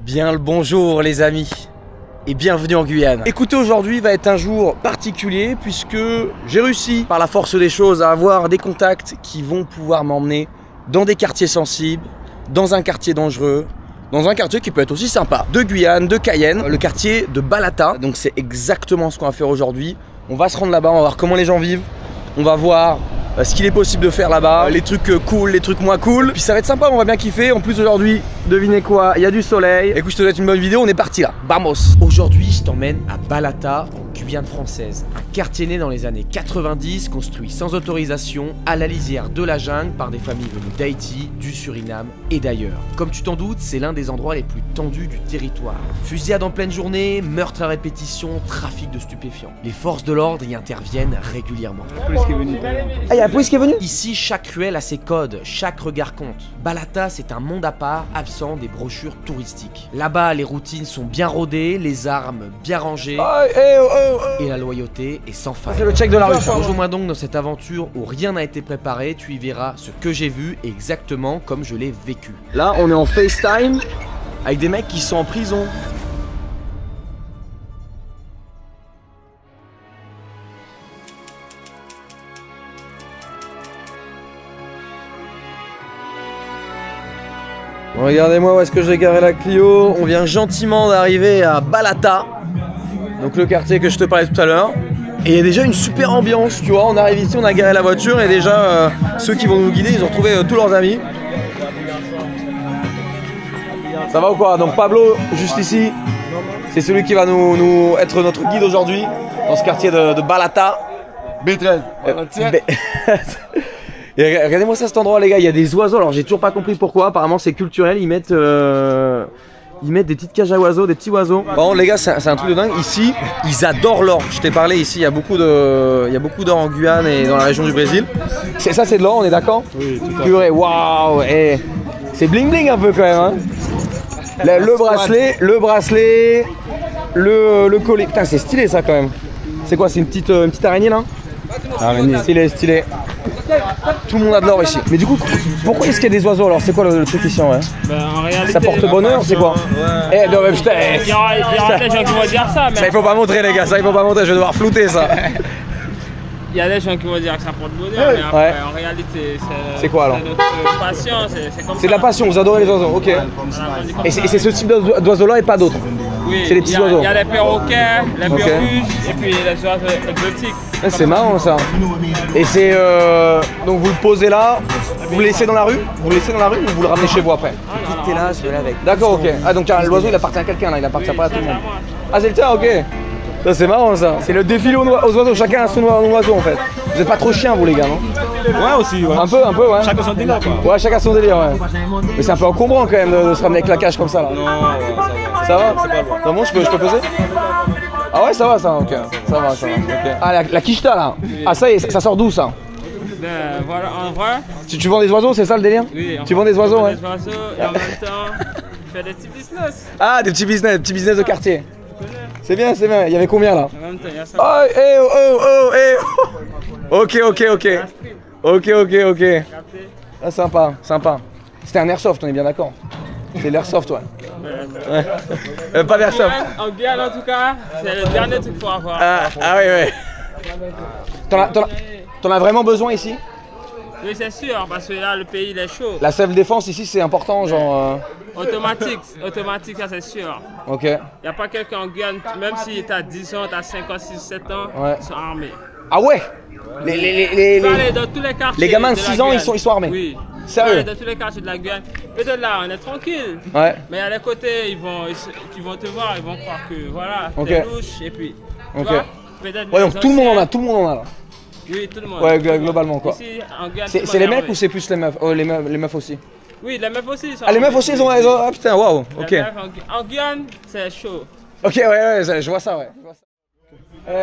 Bien le bonjour les amis et bienvenue en Guyane. Écoutez, aujourd'hui va être un jour particulier puisque j'ai réussi par la force des choses à avoir des contacts qui vont pouvoir m'emmener dans des quartiers sensibles, dans un quartier dangereux, dans un quartier qui peut être aussi sympa, de Guyane, de Cayenne, le quartier de Balata. Donc c'est exactement ce qu'on va faire aujourd'hui. On va se rendre là-bas, on va voir comment les gens vivent, on va voir ce qu'il est possible de faire là-bas, les trucs cool, les trucs moins cool. Puis ça va être sympa, on va bien kiffer. En plus aujourd'hui, devinez quoi, il y a du soleil. Écoute, je te souhaite une bonne vidéo, on est parti là, vamos. Aujourd'hui, je t'emmène à Balata, en Guyane française. Un quartier né dans les années 90, construit sans autorisation, à la lisière de la jungle par des familles venues d'Haïti, du Suriname et d'ailleurs. Comme tu t'en doutes, c'est l'un des endroits les plus tendus du territoire. Fusillade en pleine journée, meurtres à répétition, trafic de stupéfiants. Les forces de l'ordre y interviennent régulièrement. Ah, il y a la police qui est venue. Ici, chaque ruelle a ses codes, chaque regard compte. Balata, c'est un monde à part, absent des brochures touristiques. Là-bas, les routines sont bien rodées, les armes bien rangées, et la loyauté est sans faille. C'est le check de la rue. Rejoins-moi donc dans cette aventure où rien n'a été préparé, tu y verras ce que j'ai vu exactement comme je l'ai vécu. Là, on est en FaceTime avec des mecs qui sont en prison. Regardez-moi où est-ce que j'ai garé la Clio. On vient gentiment d'arriver à Balata, donc le quartier que je te parlais tout à l'heure. Et il y a déjà une super ambiance, tu vois. On arrive ici, on a garé la voiture et déjà ceux qui vont nous guider, ils ont retrouvé tous leurs amis. Ça va ou quoi? Donc Pablo, juste ici, c'est celui qui va nous être notre guide aujourd'hui dans ce quartier de Balata. B13. Et regardez-moi ça, cet endroit les gars, il y a des oiseaux, alors j'ai toujours pas compris pourquoi, apparemment c'est culturel, ils mettent des petites cages à oiseaux, des petits oiseaux. Bon les gars, c'est un truc de dingue, ici ils adorent l'or, je t'ai parlé ici, il y a beaucoup d'or en Guyane et dans la région du Brésil. Ça c'est de l'or, on est d'accord? Oui, tout à fait. Purée, waouh, et c'est bling bling un peu quand même hein. Le bracelet, le collier, putain c'est stylé ça quand même. C'est quoi, c'est une petite araignée là? Araignée. Stylé. Tout le monde a de l'or ici. Mais du coup, pourquoi est-ce qu'il y a des oiseaux alors? C'est quoi le truc ici ouais? En réalité, ça porte bonheur, c'est quoi? Ouais. Eh non mais putain, il y aura des gens qui vont dire ça, mais... Ça il faut pas montrer les gars, ça il faut pas montrer, je vais devoir flouter ça. Il y a des gens qui vont dire que ça porte bonheur, mais après, en réalité, c'est quoi alors? C'est notre passion, c'est comme ça. C'est de la passion, vous adorez les oiseaux, ok. Et c'est ce type d'oiseaux là et pas d'autres? Oui, c'est les petits oiseaux. Il y a les perroquets, les perruches et puis les oiseaux exotiques. C'est marrant ça. Et c'est donc vous le posez là, vous le laissez dans la rue? Vous le laissez dans la rue ou vous le ramenez chez vous après? T'es là, je vais là avec. D'accord, ok. Ah donc l'oiseau il appartient à quelqu'un là, il appartient pas à tout le monde. Ah c'est le tien, ok. Ça c'est marrant ça. C'est le défilé aux oiseaux, chacun a son oiseau en fait. Vous êtes pas trop chien vous les gars non? Ouais aussi ouais. Un peu ouais. Chacun son délire quoi. Ouais, chacun son délire ouais. Mais c'est un peu encombrant quand même de se ramener avec la cage comme ça là. Non, ouais, ça va. C'est pas loin. Non bon, je peux poser? Ah ouais ça va ça, ok. Ça va. Okay. Ah la quicheta là. Ah ça y est, ça sort d'où ça? Voilà, en vrai. Tu vends des oiseaux, c'est ça le délire? Oui. Tu vends des oiseaux ouais. Des oiseaux et en même temps, je fais des petits business. Ah des petits business de quartier. C'est bien. Il y avait combien là? En même temps, il y a ça. Ok. Ah sympa. C'était un airsoft, on est bien d'accord? C'est l'airsoft ouais. Pas d'airsoft. En Guyane en tout cas, c'est le dernier truc qu'il faut avoir. Ah ouais. T'en as vraiment besoin ici? Oui c'est sûr, parce que là le pays il est chaud. La self-défense ici c'est important genre... Automatique ça c'est sûr. Ok. Il n'y a pas quelqu'un en Guyane, même si tu as 10 ans, tu as 5 ans, 6, 7 ans, ouais. Ils sont armés. Ah ouais? Dans tous les quartiers les gamins de 6 ans ils sont armés? Oui. Sérieux? Dans tous les quartiers de la Guyane. Peut-être là on est tranquille. Ouais. Mais à les côtés ils vont te voir, ils vont croire que voilà, okay. t'es louche et puis. Ok. Peut-être ouais donc tout le monde en a là. Oui tout le monde. Ouais globalement quoi. Ici, en Guyane, c'est les mecs ou c'est plus les meufs? Les meufs aussi? Oui les meufs aussi. Ah les meufs aussi ils ont... Ah putain waouh. Ok. En Guyane c'est chaud. Ok ouais je vois ça ouais.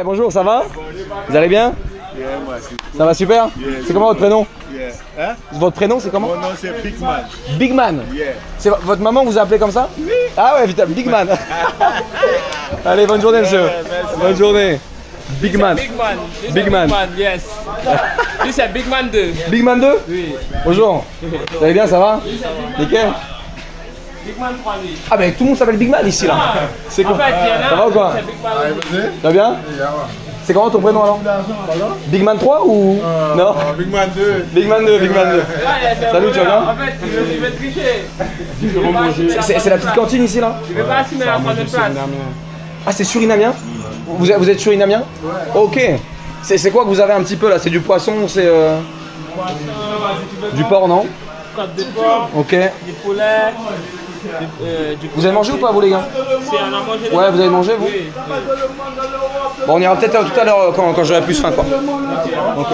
Bonjour, ça va? Vous allez bien? Yeah, moi aussi. Ça va super? Yeah, c'est comment votre prénom? Yeah. Hein? Votre prénom c'est comment? Mon nom c'est Big Man. Big Man? Yeah. C'est votre maman vous a appelé comme ça? Oui. Ah ouais putain, Big Man. Allez, bonne journée monsieur. Bonne journée. Big Man. Big Man, yes. Lui c'est Big Man 2. Big Man 2? Oui. Bonjour. Vous allez bien, ça va? Nickel. Big Man 3 lui. Ah mais tout le monde s'appelle Big Man ici là. C'est quoi? En fait, il y en a Ça va ou quoi? c'est Big Man. Ça va bien? C'est comment ton prénom alors? Big Man 3 ou? Non? Big Man 2. Big Man 2, Big Man 2. Salut, tu vas bien? En fait, il veut tricher. C'est la petite cantine ici là? Il veut pas assumer la troisième place. Ah c'est surinamien? Vous êtes surinamien? Ok. C'est quoi que vous avez un petit peu là? C'est du poisson, c'est du porc non? Côte de porc, Ok. du poulet, du Vous avez mangé ou pas vous les gars? C'est on a mangé. Ouais, vous avez mangé vous? Oui. Bon on ira peut-être tout à l'heure quand j'aurai plus faim quoi. Ok.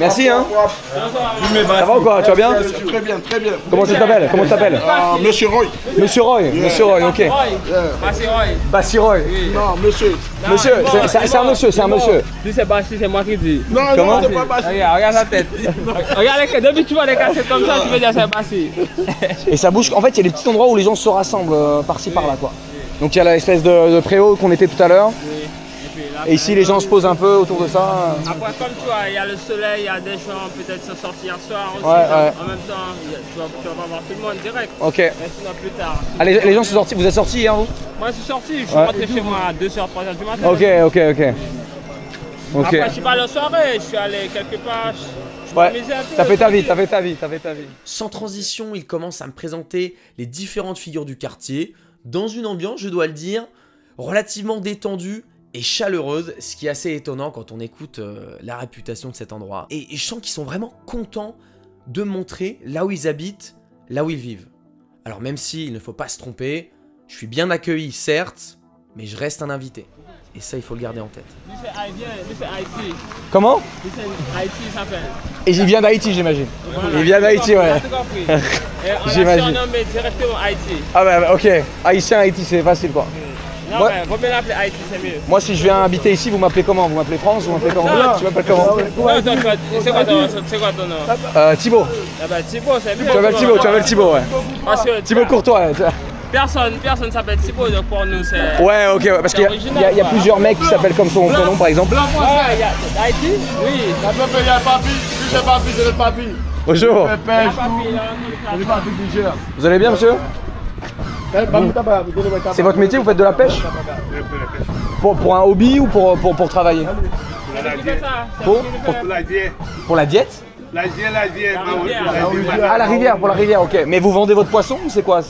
Merci hein. Ça va ou quoi? Tu vas bien? Très bien, très bien. Comment tu t'appelles? Comment tu t'appelles? Monsieur Roy. Monsieur Roy. Monsieur Roy, ok. Bassi Roy. Bassi Roy. Non, monsieur. Monsieur, c'est un monsieur, c'est un monsieur. Lui c'est Bassi, c'est moi qui dis. Non, Comment? non, c'est pas Bassi. Regarde sa tête. Regarde, depuis que tu vois les cassettes comme ça, tu veux dire c'est Bassi. Et ça bouge. En fait, il y a des petits endroits où les gens se rassemblent par-ci par-là quoi. Donc il y a l'espèce de préau qu'on était tout à l'heure. Et ici les gens se posent un peu autour de ça. Après comme tu vois, il y a le soleil, il y a des gens peut-être sont sortis hier soir aussi. Ouais, ouais. En même temps, tu vas pas voir tout le monde direct. Ok. Mais sinon plus tard. Ah, les gens sont sortis. Vous êtes sortis hier vous? Moi je suis sorti, je suis rentré chez moi à 2h, 3h du matin. Ok. Après je suis pas allé en soirée, je suis allé quelque part. Ouais, t'as fait ta vie. Sans transition, il commence à me présenter les différentes figures du quartier, dans une ambiance, je dois le dire, relativement détendue et chaleureuse, ce qui est assez étonnant quand on écoute la réputation de cet endroit. Et je sens qu'ils sont vraiment contents de montrer là où ils habitent, là où ils vivent. Alors même s'il ne faut pas se tromper, je suis bien accueilli certes, mais je reste un invité. Et ça, il faut le garder en tête. Lui c'est Haïti. Comment? Lui c'est Haïti, il s'appelle. Et il vient d'Haïti j'imagine. Voilà. Il vient d'Haïti ouais. J'imagine. On a surnommé directement Haïti. Ah bah ok. Haïtien, Haïti c'est facile quoi. Non Ouais. mais vaut mieux l'appeler Haïti, c'est mieux. Moi si je viens habiter ici, vous m'appelez comment? Vous m'appelez France? Vous m'appelez comment? Non, Tu m'appelles comment? Non, toi, c'est quoi ton nom? Thibaut. Ah bah Thibaut, c'est mieux. Tu m'appelles Thibaut ouais. Parce que Thibaut Courtois. Ouais. personne s'appelle Thibaut, donc pour nous c'est... Ouais, ok, ouais, parce qu'il y a plusieurs mecs qui s'appellent comme son nom par exemple. Ouais, il y a Haïti? Oui. Il y a papi. Lui, c'est papi, c'est le papi. Bonjour. Pêche, Il le papi du gère. Vous allez bien monsieur? C'est votre métier, vous faites de la pêche? Pour un hobby ou pour travailler? Pour la diète? Ah la rivière, pour la rivière, ok. Mais vous vendez votre poisson ou c'est quoi?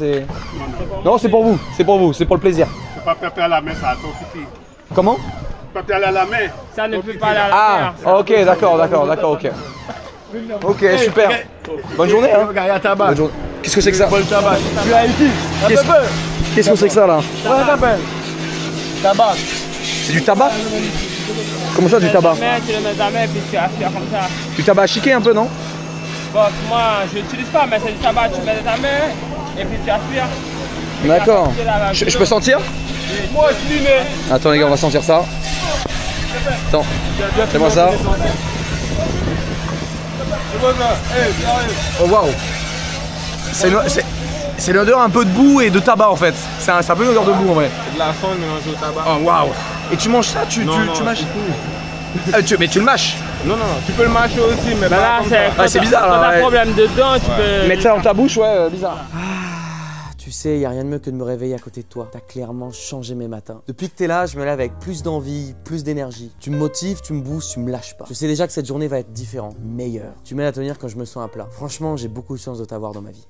Non, c'est pour vous, c'est pour le plaisir. C'est pas papier à la main, ça, ton petit. Comment? Papier à la main. Ça ne peut pas aller à la Ah, mer. ok, d'accord, ok. Ok, super. Bonne journée hein. Bonne journée. Qu'est-ce que c'est que ça? Tu es Haïti. Qu'est-ce que c'est que ça là? Comment ça s'appelle? Tabac. C'est du tabac? Comment ça du tabac? Tu le mets dans la main et puis tu aspires comme ça. Du tabac chiqué un peu non? Bon, moi je n'utilise pas, mais c'est du tabac, tu mets dans ta main et puis tu aspires. D'accord. Je peux sentir? Moi, je suis né. Attends les gars, on va sentir ça. Attends, fais-moi ça. Oh waouh. C'est l'odeur un peu de boue et de tabac en fait. C'est un peu l'odeur de boue en vrai. De la faune mélangée au tabac. Oh waouh. Et tu manges ça? Tu mâches? Mais tu le mâches? Non, tu peux le mâcher aussi, mais Là, c'est bizarre quand là. t'as un Ouais. problème dedans, tu peux... Mettre ça dans ta bouche, ouais, bizarre. Tu sais, y a rien de mieux que de me réveiller à côté de toi. T'as clairement changé mes matins. Depuis que t'es là, je me lève avec plus d'envie, plus d'énergie. Tu me motives, tu me boostes, tu me lâches pas. Je sais déjà que cette journée va être différente, meilleure. Tu m'aides à tenir quand je me sens à plat. Franchement, j'ai beaucoup de chance de t'avoir dans ma vie.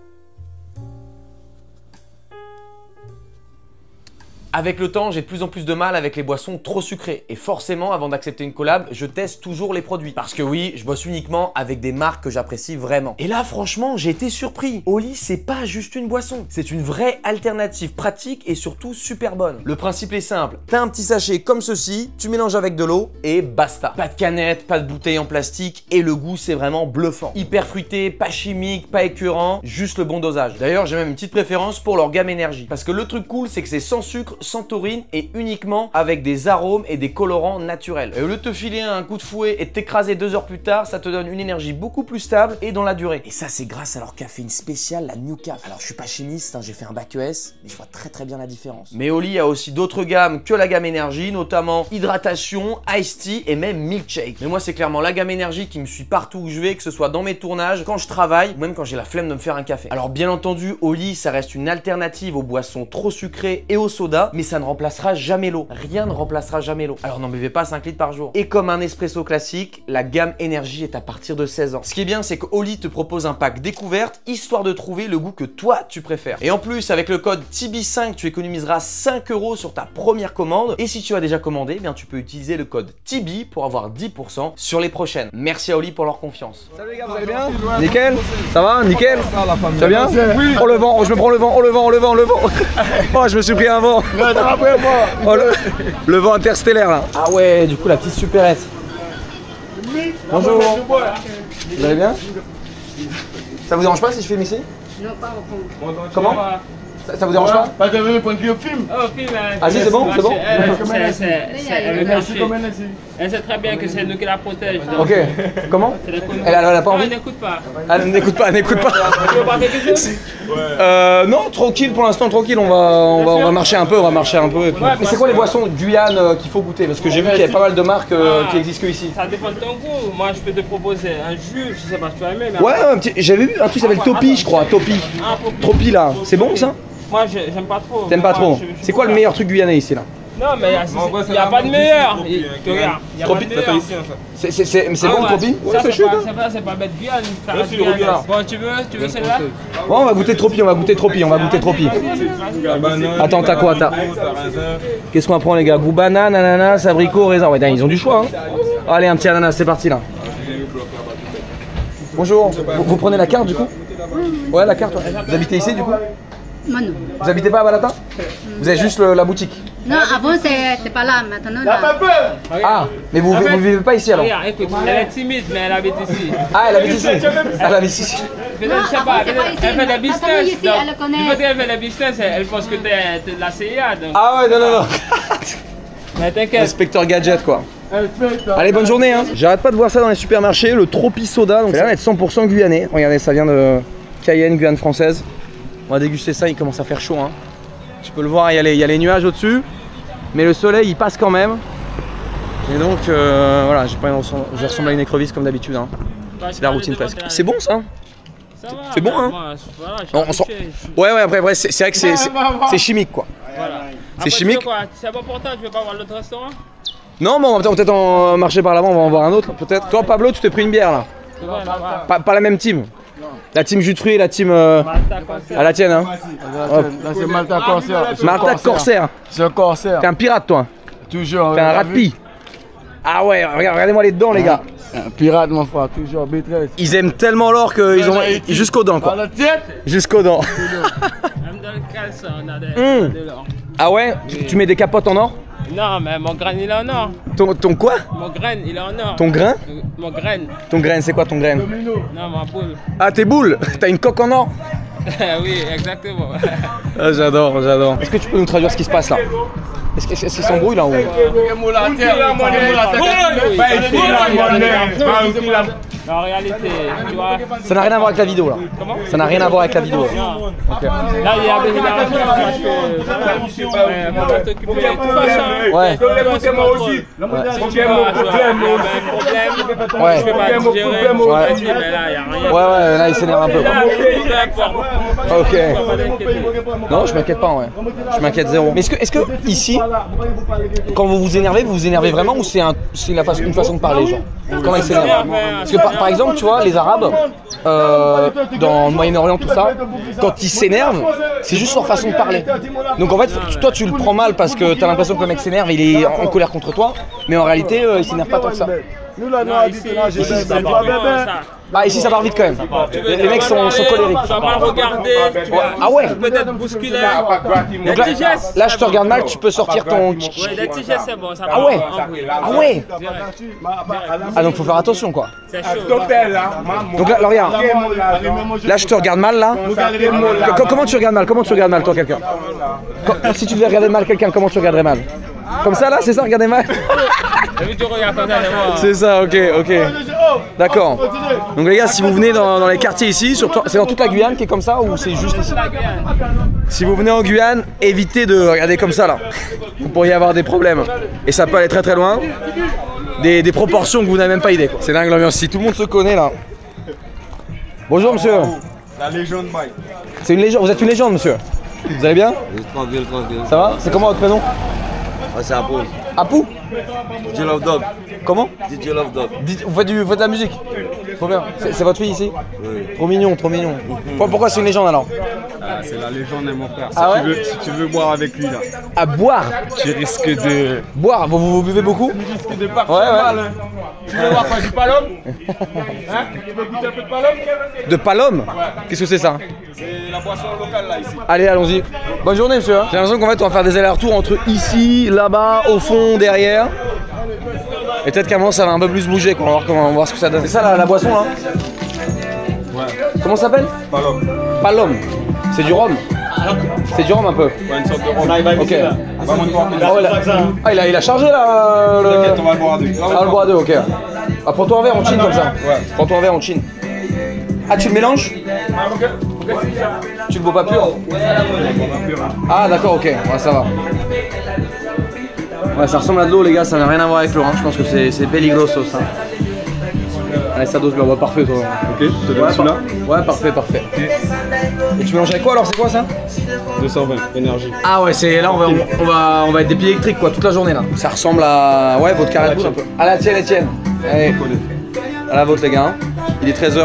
Avec le temps, j'ai de plus en plus de mal avec les boissons trop sucrées. Et forcément, avant d'accepter une collab, je teste toujours les produits. Parce que oui, je bosse uniquement avec des marques que j'apprécie vraiment. Et là, franchement, j'ai été surpris. Oli, c'est pas juste une boisson. C'est une vraie alternative pratique et surtout super bonne. Le principe est simple. T'as un petit sachet comme ceci, tu mélanges avec de l'eau et basta. Pas de canette, pas de bouteille en plastique et le goût, c'est vraiment bluffant. Hyper fruité, pas chimique, pas écœurant, juste le bon dosage. D'ailleurs, j'ai même une petite préférence pour leur gamme énergie. Parce que le truc cool, c'est que c'est sans sucre, sans taurine et uniquement avec des arômes et des colorants naturels. Et au lieu de te filer un coup de fouet et de t'écraser 2 heures plus tard, ça te donne une énergie beaucoup plus stable et dans la durée. Et ça, c'est grâce à leur caféine spéciale, la New Caf. Alors, je suis pas chimiste, hein, j'ai fait un bac ES, mais je vois très bien la différence. Mais Oli a aussi d'autres gammes que la gamme énergie, notamment hydratation, iced tea et même milkshake. Mais moi, c'est clairement la gamme énergie qui me suit partout où je vais, que ce soit dans mes tournages, quand je travaille, ou même quand j'ai la flemme de me faire un café. Alors, bien entendu, Oli, ça reste une alternative aux boissons trop sucrées et au soda, mais ça ne remplacera jamais l'eau. Rien ne remplacera jamais l'eau. Alors n'en buvez pas 5 litres par jour. Et comme un espresso classique, la gamme énergie est à partir de 16 ans. Ce qui est bien, c'est que Oli te propose un pack découverte, histoire de trouver le goût que toi tu préfères. Et en plus, avec le code TIBI5, tu économiseras 5 € sur ta première commande. Et si tu as déjà commandé, eh bien tu peux utiliser le code TIBI pour avoir 10% sur les prochaines. Merci à Oli pour leur confiance. Salut les gars, vous allez bien? Nickel? Ça va? Nickel? Tu vas bien? Oui. Oh le vent, oh, je me prends le vent, oh le vent, oh le vent, le vent. Oh, je me suis pris un vent. Oh, le vent interstellaire là. Ah ouais, du coup la petite supérette. Bonjour. Vous allez bien? Ça vous dérange pas si je filme ici? Non, pas au fond. Comment? Ça vous dérange pas? Pas de venir prendre le film. Oh, film, Ah si, c'est bon, c'est bon. Elle sait très bien que c'est nous qui la protège. Ok. Comment? Elle a pas envie? Elle n'écoute pas. Elle n'écoute pas, elle n'écoute pas. Tu veux boire quelque chose? Non, tranquille pour l'instant, tranquille. On va marcher un peu, et puis... Mais c'est quoi les boissons Guyane qu'il faut goûter? Parce que j'ai vu qu'il y avait pas mal de marques qui existent que ici. Ça dépend de ton goût. Moi, je peux te proposer un jus. Je sais pas si tu as aimé. Mais Ouais, j'avais vu un truc qui s'appelle Topi, je crois. Topi. Topi là. C'est bon ça? Moi, j'aime pas trop. T'aimes pas trop? C'est quoi le meilleur truc guyanais ici là? Non, mais il n'y a pas de meilleur. Regarde, il n'y a pas de meilleur. C'est bon le Tropi? Ça, c'est pas bête Guyane. Bon, tu veux celle-là? Bon, on va goûter Tropi, Attends, t'as quoi? Qu'est-ce qu'on va prendre les gars? Goût banane, ananas, abricot, raisin. Ouais, ils ont du choix. Hein. Allez, un petit ananas, c'est parti là. Bonjour, vous prenez la carte du coup? Ouais, la carte. Vous habitez ici du coup? Non. Vous habitez pas à Balata? Vous avez juste la boutique? Non, avant c'est pas là, maintenant là. Ah, mais vous vivez pas ici alors? Regarde, écoute, elle est timide, mais elle habite ici. Ah, elle habite ici? Elle habite ici? Je sais pas, elle fait la business. Ici, elle connaît. Du fait qu'elle fait la business, elle pense que t'es de la CIA. Donc. Ah ouais, non. Mais t'inquiète. Inspecteur Gadget quoi. Allez, bonne journée hein. J'arrête pas de voir ça dans les supermarchés, le Tropi Soda, donc ça a l'air d'être 100% guyanais. Regardez, ça vient de Cayenne, Guyane française. On va déguster ça, il commence à faire chaud hein. Tu peux le voir, il y a les nuages au-dessus, mais le soleil il passe quand même. Et donc voilà, je ressemble à une écrevisse comme d'habitude hein. C'est la routine presque. C'est bon ça? C'est bon hein? Ouais, après c'est vrai que c'est chimique quoi. Voilà. C'est chimique. C'est pas pour toi, tu veux pas voir l'autre restaurant? Non, mais on va peut-être en marcher par là-bas, on va en voir un autre peut-être. Toi Pablo, tu t'es pris une bière là? Pas la même team? La team jus de fruits et la team... à la tienne hein? C'est Malta Corsair. Malta Corsair. C'est un Corsair. T'es un pirate toi? Toujours. T'es un ratpi. Ah ouais, regardez-moi les dents les gars. Un pirate mon frère, toujours B13. Ils aiment tellement l'or qu'ils ont jusqu'aux dents quoi. Jusqu'aux dents. Même dans le caleçon, on a de l'or. Ah ouais? Tu mets des capotes en or? Non, mais mon grain il est en or. Ton quoi? Mon grain il est en or. Ton grain? Mon grain. Ton grain, c'est quoi ton grain? Non, ma boule. Ah, tes boules? T'as une coque en or? Oui, exactement. Ah, j'adore. Est-ce que tu peux nous traduire ce qui se passe là? Est-ce qu'ils s'embrouillent là ou... En réalité, tu vois... Ça n'a rien à voir avec la vidéo là. Comment? Ça n'a rien à voir avec la vidéo. Okay. Là, il y a des arrangements parce que on va t'occuper de tout ça. Ouais. Moi aussi. Si tu vois, un problème, je vais pas te gérer, mais là, il n'y a rien. Ouais, là il s'énerve un peu. Peu importe. Ok. Non, je m'inquiète pas, ouais. Je m'inquiète zéro. Mais est-ce que ici, quand vous vous énervez vraiment ou c'est une façon de parler genre? Comment ils s'énervent? Parce que par exemple, tu vois, les Arabes, dans le Moyen-Orient, tout ça, quand ils s'énervent, c'est juste leur façon de parler. Donc en fait, toi tu le prends mal parce que t'as l'impression que le mec s'énerve, il est en colère contre toi, mais en réalité, il s'énerve pas tant que ça. Nous là, nous, on dit que là, j'ai C'est fait pas bien, ça. Ah, ici ça part vite quand même. Les mecs sont colériques. Tu vas mal regarder, tu vas Ah ouais. peut-être bousculer. Des Donc là, petits gestes. là, je te regarde mal, tu peux sortir ton. Ouais, des petits gestes, c'est bon. Ça Ah ouais. part en vrille. Ah ouais. Direct. Ah donc faut faire attention quoi. C'est chaud. Donc là, regarde. Là, je te regarde mal là. Comment tu regardes mal? Comment tu regardes mal toi quelqu'un? Si tu devais regarder mal quelqu'un, comment tu regarderais mal? Comme ça là, c'est ça, regarder mal? J'ai vu, tu regardes ton derrière moi. C'est ça, ok. D'accord. Donc les gars, si vous venez dans les quartiers ici, c'est dans toute la Guyane qui est comme ça ou c'est juste ici? Si vous venez en Guyane, évitez de regarder comme ça là. Vous pourriez avoir des problèmes. Et ça peut aller très très loin. Des proportions que vous n'avez même pas idée. C'est dingue l'ambiance ici, tout le monde se connaît là. Bonjour monsieur. La légende Mike. C'est une légende, vous êtes une légende monsieur. Vous allez bien? Tranquille. Ça va? C'est comment votre prénom? Ah, c'est Apple. Apou? DJ Love Dog. Comment? DJ Love Dog. Vous faites de la musique? Trop bien. C'est votre fille ici? Oui. Trop mignon, trop mignon. Pourquoi c'est une légende alors? Ah, c'est la légende de mon frère. Ah ouais? Si tu veux boire avec lui là, À boire? tu risques de. Boire? Vous buvez beaucoup? Tu risques de partir Ouais. mal. Hein. Tu veux boire quoi, du palom? Hein? Tu veux goûter un peu de palom? De palom? Qu'est-ce que c'est ça? C'est la boisson locale là ici. Allez, allons-y. Bonne journée, monsieur. J'ai l'impression qu'en fait, on va faire des allers-retours entre ici, là-bas, au fond, derrière. Et peut-être qu'à un moment, ça va un peu plus bouger, quoi. On va voir ce que ça donne. C'est ça la boisson, là? Ouais. Comment ça s'appelle? Palom. Palom. C'est du rhum. C'est du rhum un peu. Ouais, une sorte de rhum. Ok. Ah ouais, Ah, il a chargé là. T'inquiète, on va le boire à deux. Ah, on le boit à deux, ok. Ah, prends-toi un verre, on chine comme ça. Ouais. Prends-toi un verre, on chine. Ah, tu le mélanges? Tu le bois pas pur? Ah, d'accord, ok. Ouais, ça va. Ouais, ça ressemble à de l'eau, les gars, ça n'a rien à voir avec l'eau. Hein. Je pense que c'est peligroso ça. Allez, ça dose, je la vois parfait, toi. Ok, je te donne celui-là. Ouais, parfait. Et tu mélanges avec quoi alors? C'est quoi ça? 220, énergie. Ah ouais, c'est là on va être des pieds électriques quoi toute la journée là. Ça ressemble à votre carré de un peu. À la tienne Etienne. Allez. À la vôtre les gars. Il est 13h,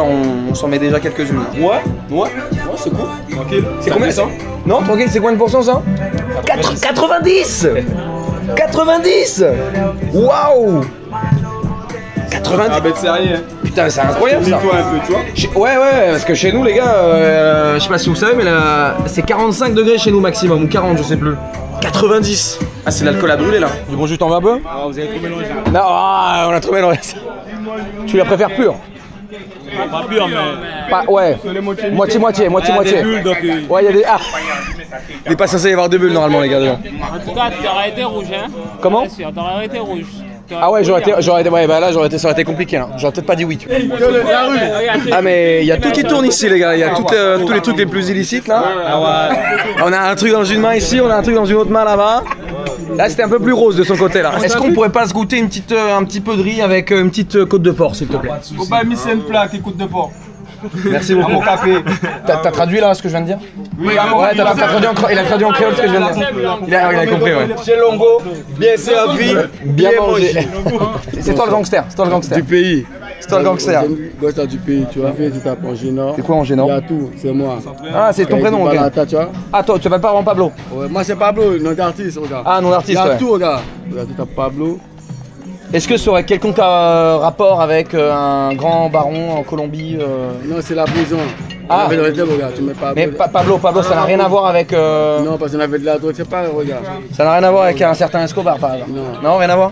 on s'en met déjà quelques-unes. Ouais, c'est cool. Tranquille. C'est combien ça? Non, tranquille, c'est combien de pourcents ça? 90. 90. Waouh. 90. Ah bête sérieux. Putain, c'est incroyable ça. Dis-toi un peu, tu vois. Ouais, parce que chez nous les gars, je sais pas si vous savez, mais là, c'est 45 degrés chez nous maximum, ou 40, je sais plus. 90. Ah, c'est l'alcool à brûler là. Du bon jus, t'en veux un peu? Ah, vous avez trop mélangé. Non, on a trop mélangé. Tu la préfères pure? Pas pur, mais. Pas, ouais. Moitié. Bulles, donc, Ouais, il y a des. Ah. Il est pas censé y avoir de bulles normalement, les gars. Dedans. en tout cas, tu aurais été rouge, hein? Comment? Bien sûr, t'aurais été rouge. Ah ouais, j'aurais été. Ouais, bah là, ça aurait été compliqué. Hein. J'aurais peut-être pas dit oui. Tu vois. Ah, mais il y a tout qui tourne ici, les gars. Il y a tous les trucs les plus illicites là. On a un truc dans une main ici, on a un truc dans une autre main là-bas. Là, c'était un peu plus rose de son côté là. Est-ce qu'on pourrait pas se goûter un petit peu de riz avec une petite côte de porc, s'il te plaît? Faut pas mis une plaque et côte de porc. Merci beaucoup. T'as traduit là ce que je viens de dire? Oui, Ouais, il a traduit en créole ce que je viens de dire. Il a compris, ouais. Chez Longo, bien servi, Bien mangé. C'est toi le gangster, Du pays. C'est toi le gangster. Gangster du pays, tu vas faire, tu tapes en gênant. C'est quoi en gênant? Il y a tout, c'est moi. Ah, c'est ton prénom, ok. Tu vois? Ah, toi, tu t'appelles pas vraiment Pablo? Ouais, moi c'est Pablo, nom d'artiste, regarde. Ah, nom d'artiste, Il y a ouais. tout, regarde. Regarde, tu tapes Pablo. Est-ce que ça aurait quelconque rapport avec un grand baron en Colombie Non, c'est la prison. Ah. On avait le regarde, tu mets Pablo. Mais Pablo, ça n'a rien à voir avec. Non, parce qu'on avait de la drogue, c'est pas, regarde. Ça n'a rien à voir avec un certain Escobar, par exemple. Non, rien à voir.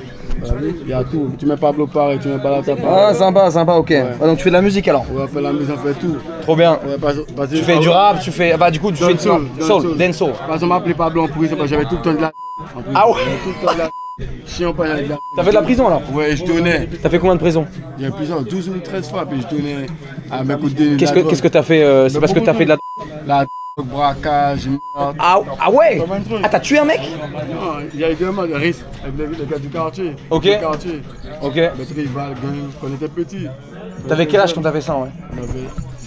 Il y a tout. Tu mets Pablo pareil, tu mets Balata pareil. Ah, sympa, ok. Ouais, donc tu fais de la musique alors? On va faire la musique, on fait tout. Trop bien. Ouais, parce que Tu fais du rap, tu fais. Bah, du coup, tu fais Dancehall, soul, dancehall. Parce qu'on m'appelait Pablo en prison, parce que j'avais tout le temps de la. En prison. Ah ouais. J'avais tout le temps de la. Chiant pas de la. T'as fait de la prison alors? Ouais, je tournais. T'as fait combien de prison? Il y a plusieurs, 12 ou 13 fois, puis je tournais à m'écouter. Qu'est-ce que t'as fait? C'est parce que t'as fait de la. La braquage, merde. Ah ouais? Ah, t'as tué un mec? Non, il y a eu deux mois de risque avec les gars du quartier. Ok. Du quartier. Ok. Le rival, gang, quand on était petits. T'avais quel âge quand t'as fait ça, ouais?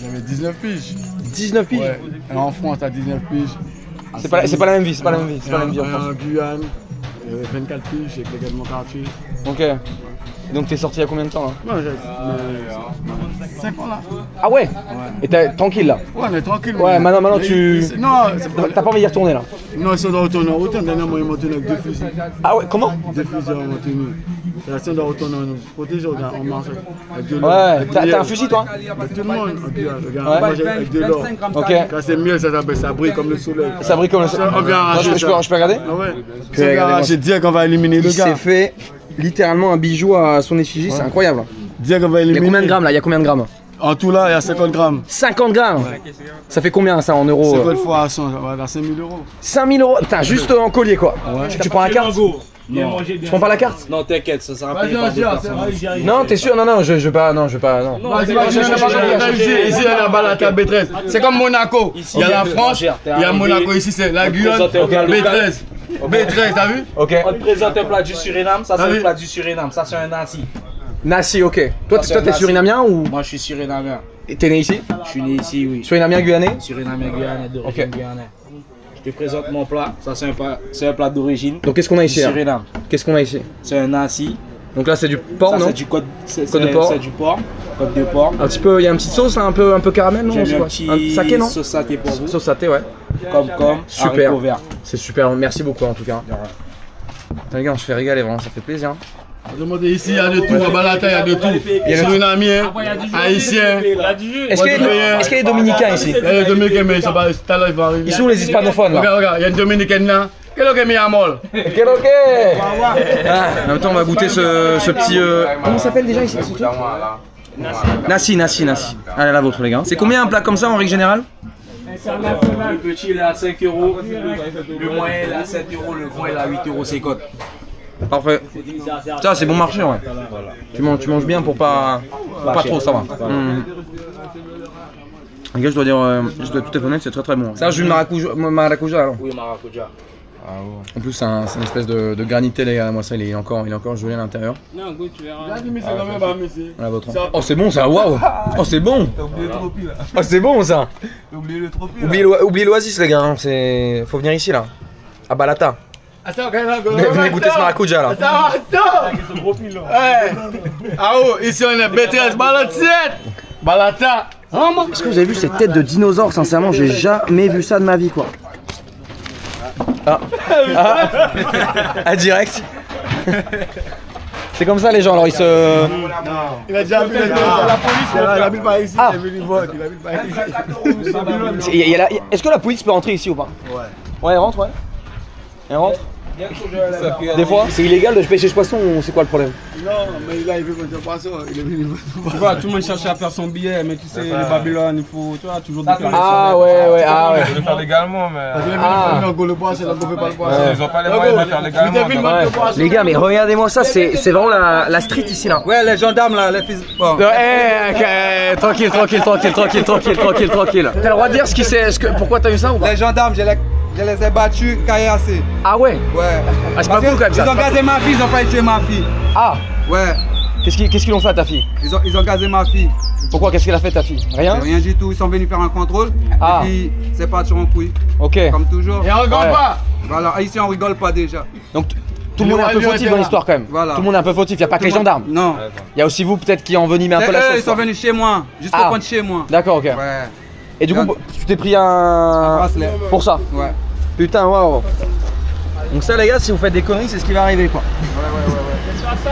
J'avais 19 piges. 19 piges? Ouais. Et en France, à 19 piges. C'est pas la même vie, c'est pas la même vie en France. En Guyane, j'avais 24 piges avec les gars de mon quartier. Ok. Donc t'es sorti il y a combien de temps là? Non, j'ai 5 ans là. Ah ouais? Et t'es tranquille là? Ouais, on est tranquille. Ouais, maintenant tu. Non, T'as pas envie d'y retourner là? non, ils sont dans retourner en route. Dernièrement, ils m'ont tenu avec 2 fusils. Ah ouais, comment? 2 fusils, ils m'ont tenu. La scène de retourner, on nous protège, on marche avec de l'or. Ouais, t'as un fusil toi? Tout le monde, on mange avec de l'or. Ok. Quand c'est miel, ça s'appelle, ça brille comme le soleil. Ça brille comme le soleil. On vient arracher. Je peux regarder? Ah ouais. C'est arraché, dire qu'on va éliminer le Il gars. s'est fait littéralement un bijou à son effigie, c'est incroyable. Dire qu'on va Il y a éliminer. combien de grammes là? Il y a combien de grammes? En tout là, il y a 50 grammes. 50 grammes. Ça fait combien ça en euros? 50 fois à 100, ça va à 5000 €. 5000 €. Putain, juste en collier quoi. Tu prends la carte? Non. Tu prends pas la carte? Non, t'inquiète, ça sera payé par d'autres personnes. Non, t'es sûr? Non, je veux pas, non. Ici, il y a la Balata B13. C'est comme Monaco. Il y a la France, il y a Monaco. Ici, c'est la Guyane. B13. B13, t'as vu? Ok. On te présente un plat du Suriname, ça c'est un plat du Suriname, ça c'est un nasi. Nasi, ok. Toi, t'es surinamien ou? Moi je suis surinamien. T'es né ici? Je suis né ici, oui. Surinamien guyanais? Surinamien guyanais, d'origine Ok. guyanaise. Je te présente mon plat, ça c'est un plat d'origine. Donc qu'est-ce qu'on a ici là? Suriname. Qu'est-ce qu'on a ici? C'est un nasi. Donc là c'est du porc, Ça non? c'est du côte de porc. C'est du porc, côte de porc. Un petit peu, il y a une petite sauce, là, un peu caramel, non? J'ai C'est mis un quoi? petit saké, non? sauce saté pour vous. Sauce saté, ouais. Comme Super. haricot vert. C'est super, merci beaucoup en tout cas. Les gars, on se fait régaler vraiment, ça fait plaisir. Demandez ici, il y a de tout. À Balata, il y a de tout. Il y a Surinamien, Haïtien. Est-ce qu'il y a des Dominicains ici? Il y a des Dominicains, mais ça va, tout à l'heure, il va arriver. Ils sont les hispanophones là. Regarde, il y a une Dominicaine là. Quel est mi amol? Ok. En même temps, on va goûter ce petit. Comment ça s'appelle déjà ici? Nasi. Allez, la vôtre, les gars. C'est combien un plat comme ça en règle générale? Le petit il est à 5 €, le moyen il est à 7 €, le gros il est à 8,50 €. Parfait. Ça, c'est bon marché, ouais. Tu manges bien pour pas trop, ça va. Les gars, je dois être tout à fait honnête, c'est très très bon. C'est un jus de maracuja alors. Oui, maracuja. En plus, c'est une espèce de granité, les gars. Moi, ça, il est encore joli à l'intérieur. Non, goût, tu verras. Voilà, votre. Oh, c'est bon ça, waouh! Oh, c'est bon! Oh, c'est bon ça! Oubliez l'oasis, les gars. Hein. Faut venir ici là. À Balata. Venez goûter ce maracuja là. Ah oh, ici on est B13, Balata. Est-ce que vous avez vu cette tête de dinosaure? Sincèrement, j'ai jamais vu ça de ma vie quoi. Ah, direct. C'est comme ça les gens, alors ils se... Il a déjà vu la police, il habite pas ici, il a vu les votes, il habite pas ici. Est-ce que la police peut rentrer ici ou pas? Ouais. Ouais, elle rentre, ouais. Elle rentre? Des fois? C'est illégal de pêcher ce poisson ou c'est quoi le problème? Non, mais là il veut qu'on te poisson, il est venu. Tu vois, tout le monde cherche à faire son billet, mais tu sais, le Babylone, il faut, tu vois, toujours déclarer. Ah ouais. Je voulais le faire légalement, mais. Parce qu'il est venu encore le poisson, donc on fait pas le poisson. Ils ont pas les moyens de le faire légalement. Les gars, mais regardez-moi ça, c'est vraiment la street ici là. Ouais, les gendarmes là, les fils. Bon. Tranquille. T'as le droit de dire pourquoi t'as eu ça ou pas? Les gendarmes, je les ai battus, caillassés. Ah ouais? Ouais. Ah, c'est pas cool quand même ça. Ils ont gazé ma fille, ils ont failli tuer ma fille. Ah! Ouais. Qu'est-ce qu'ils ont fait à ta fille? Ils ont gazé ma fille. Pourquoi? Qu'est-ce qu'elle a fait ta fille? Rien? Rien du tout, ils sont venus faire un contrôle. Ah. Et puis c'est parti en couille. Ok. Comme toujours. Et on rigole pas. Voilà, ici on rigole pas déjà. Donc tout le monde est un peu fautif dans l'histoire quand même. Voilà. Tout le monde est un peu fautif, y a pas que les gendarmes. Non. Il y a aussi vous peut-être qui envenimez un peu la chose. Ils sont venus chez moi, jusqu'au point de chez moi. D'accord, ok. Ouais. Et du coup, tu t'es pris un bracelet. pour ça. Ouais. Putain, waouh. Donc ça les gars, si vous faites des conneries, c'est ce qui va arriver quoi.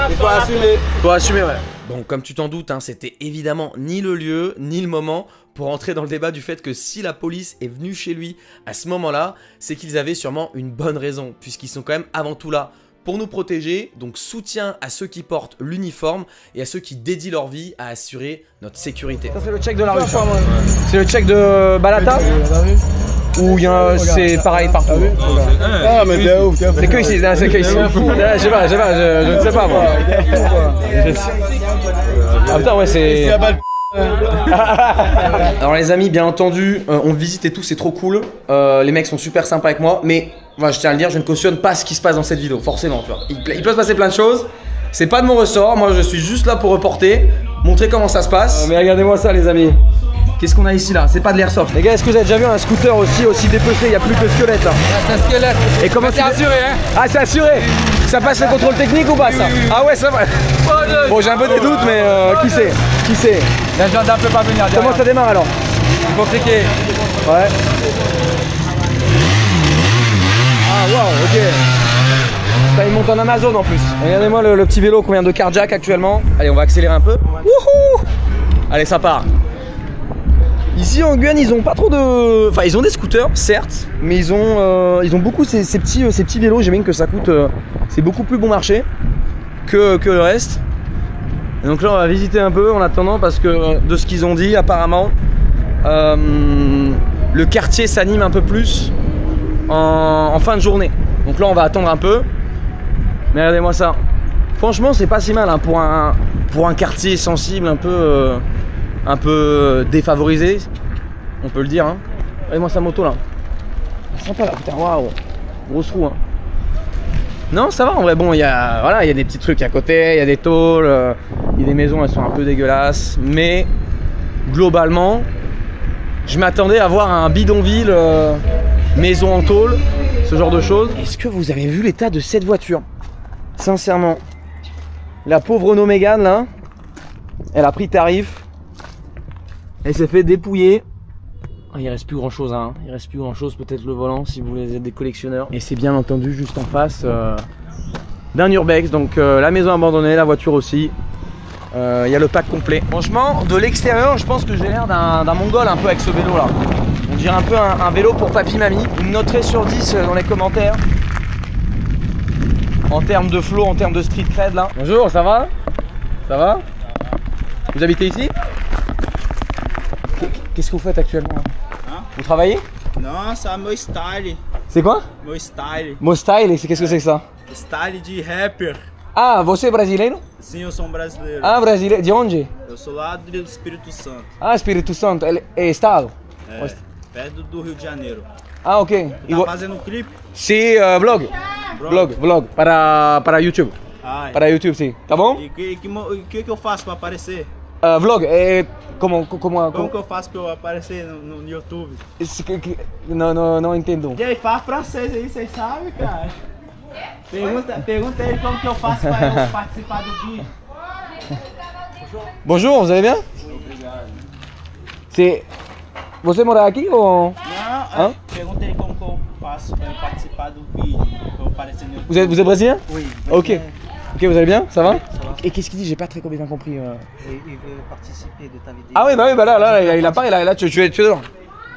Il faut assumer. Faut assumer, ouais. Bon, comme tu t'en doutes, hein, c'était évidemment ni le lieu, ni le moment pour entrer dans le débat du fait que si la police est venue chez lui à ce moment-là, c'est qu'ils avaient sûrement une bonne raison, puisqu'ils sont quand même avant tout là pour nous protéger, donc soutien à ceux qui portent l'uniforme et à ceux qui dédient leur vie à assurer notre sécurité. Ça c'est le check de la rue. C'est le check de Balata ou c'est pareil partout? Ah mais t'es ouf, C'est que ici, c'est que ici. Je sais pas, je ne sais pas moi. Ah putain ouais c'est... Alors les amis, bien entendu, on visite et tout, c'est trop cool. Les mecs sont super sympas avec moi, mais voilà, je tiens à le dire, je ne cautionne pas ce qui se passe dans cette vidéo, forcément. Tu vois. Il peut se passer plein de choses. C'est pas de mon ressort, moi je suis juste là pour reporter, montrer comment ça se passe. Mais regardez-moi ça les amis. Qu'est-ce qu'on a ici là? C'est pas de l'airsoft. Les gars, est-ce que vous avez déjà vu un scooter aussi dépecé? Il n'y a plus que le squelette là. C'est un squelette. Et comment c'est assuré hein? Ah c'est assuré. Ça passe le contrôle technique ou pas ça? Ah ouais ça va. Bon j'ai un peu des doutes mais qui c'est? Les gendarmes ne peuvent pas venir. Comment ça démarre alors? C'est compliqué. Ouais. Ah waouh, ok. Ça, il monte en Amazon en plus. Regardez-moi le petit vélo qu'on vient de carjack actuellement. Allez, on va accélérer un peu. Wouhou! Allez, ça part. Ici en Guyane, ils ont pas trop de... Enfin, ils ont des scooters, certes, mais ils ont beaucoup ces petits vélos. J'imagine que ça coûte... c'est beaucoup plus bon marché que le reste. Et donc là, on va visiter un peu en attendant parce que de ce qu'ils ont dit, apparemment, le quartier s'anime un peu plus en fin de journée. Donc là, on va attendre un peu. Mais regardez-moi ça. Franchement, c'est pas si mal hein, pour un quartier sensible, un peu défavorisé, on peut le dire. Hein. Regardez-moi sa moto là. C'est sympa là, putain, waouh. Grosse roue. Hein. Non, ça va en vrai. Bon, il y a des petits trucs à côté, il y a des tôles, il y a des maisons, elles sont un peu dégueulasses. Mais globalement, je m'attendais à voir un bidonville, maison en tôle, ce genre de choses. Est-ce que vous avez vu l'état de cette voiture? Sincèrement, la pauvre Renault Mégane là, elle a pris tarif. Elle s'est fait dépouiller. Il reste plus grand chose hein. Il reste plus grand chose, peut-être le volant si vous voulez être des collectionneurs. Et c'est bien entendu juste en face d'un urbex. Donc la maison abandonnée, la voiture aussi. Il y a le pack complet. Franchement, de l'extérieur, je pense que j'ai l'air d'un mongol un peu avec ce vélo là. On dirait un peu un vélo pour papy mamie. Vous me noterez sur 10 dans les commentaires. En termes de flow, en termes de street cred là. Bonjour, ça va? Ça va? Vous habitez ici? Qu'est-ce que vous faites actuellement? Hein? Vous travaillez? Non, c'est meu style. C'est quoi? Meu style. Mon style, qu'est-ce que c'est que ça? Style de rapper. Ah, você é brasileiro? Sim, eu sou brasileiro. Ah, brasileiro. De onde? Eu sou lá do Espírito Santo. Ah, Espírito Santo. É estado? É, perto do Rio de Janeiro. Ah, ok. Tá fazendo um clipe? Sim, vlog. Vlog. Para YouTube. Ah, é. Para YouTube, sim. Tá bom? E o que eu faço pra aparecer? Vlog, como que eu faço pra eu aparecer no YouTube? Não entendo. E aí, fala francês aí, vocês sabem, cara? Pergunta ele como que eu faço pra eu participar do vídeo. Bonjour, vous allez bien? C'est... Você mora aqui ou... Não, pergunta ele como que eu faço pra eu participar do vídeo, pra eu aparecer no YouTube. Vous êtes brésilien? Oui. Ok. Ok, vous allez bien? Ça va? Ça va. Et qu'est-ce qu'il dit? J'ai pas très bien compris. Il veut participer de ta vidéo. Ah oui, bah là, il a pas, là, tu es dedans.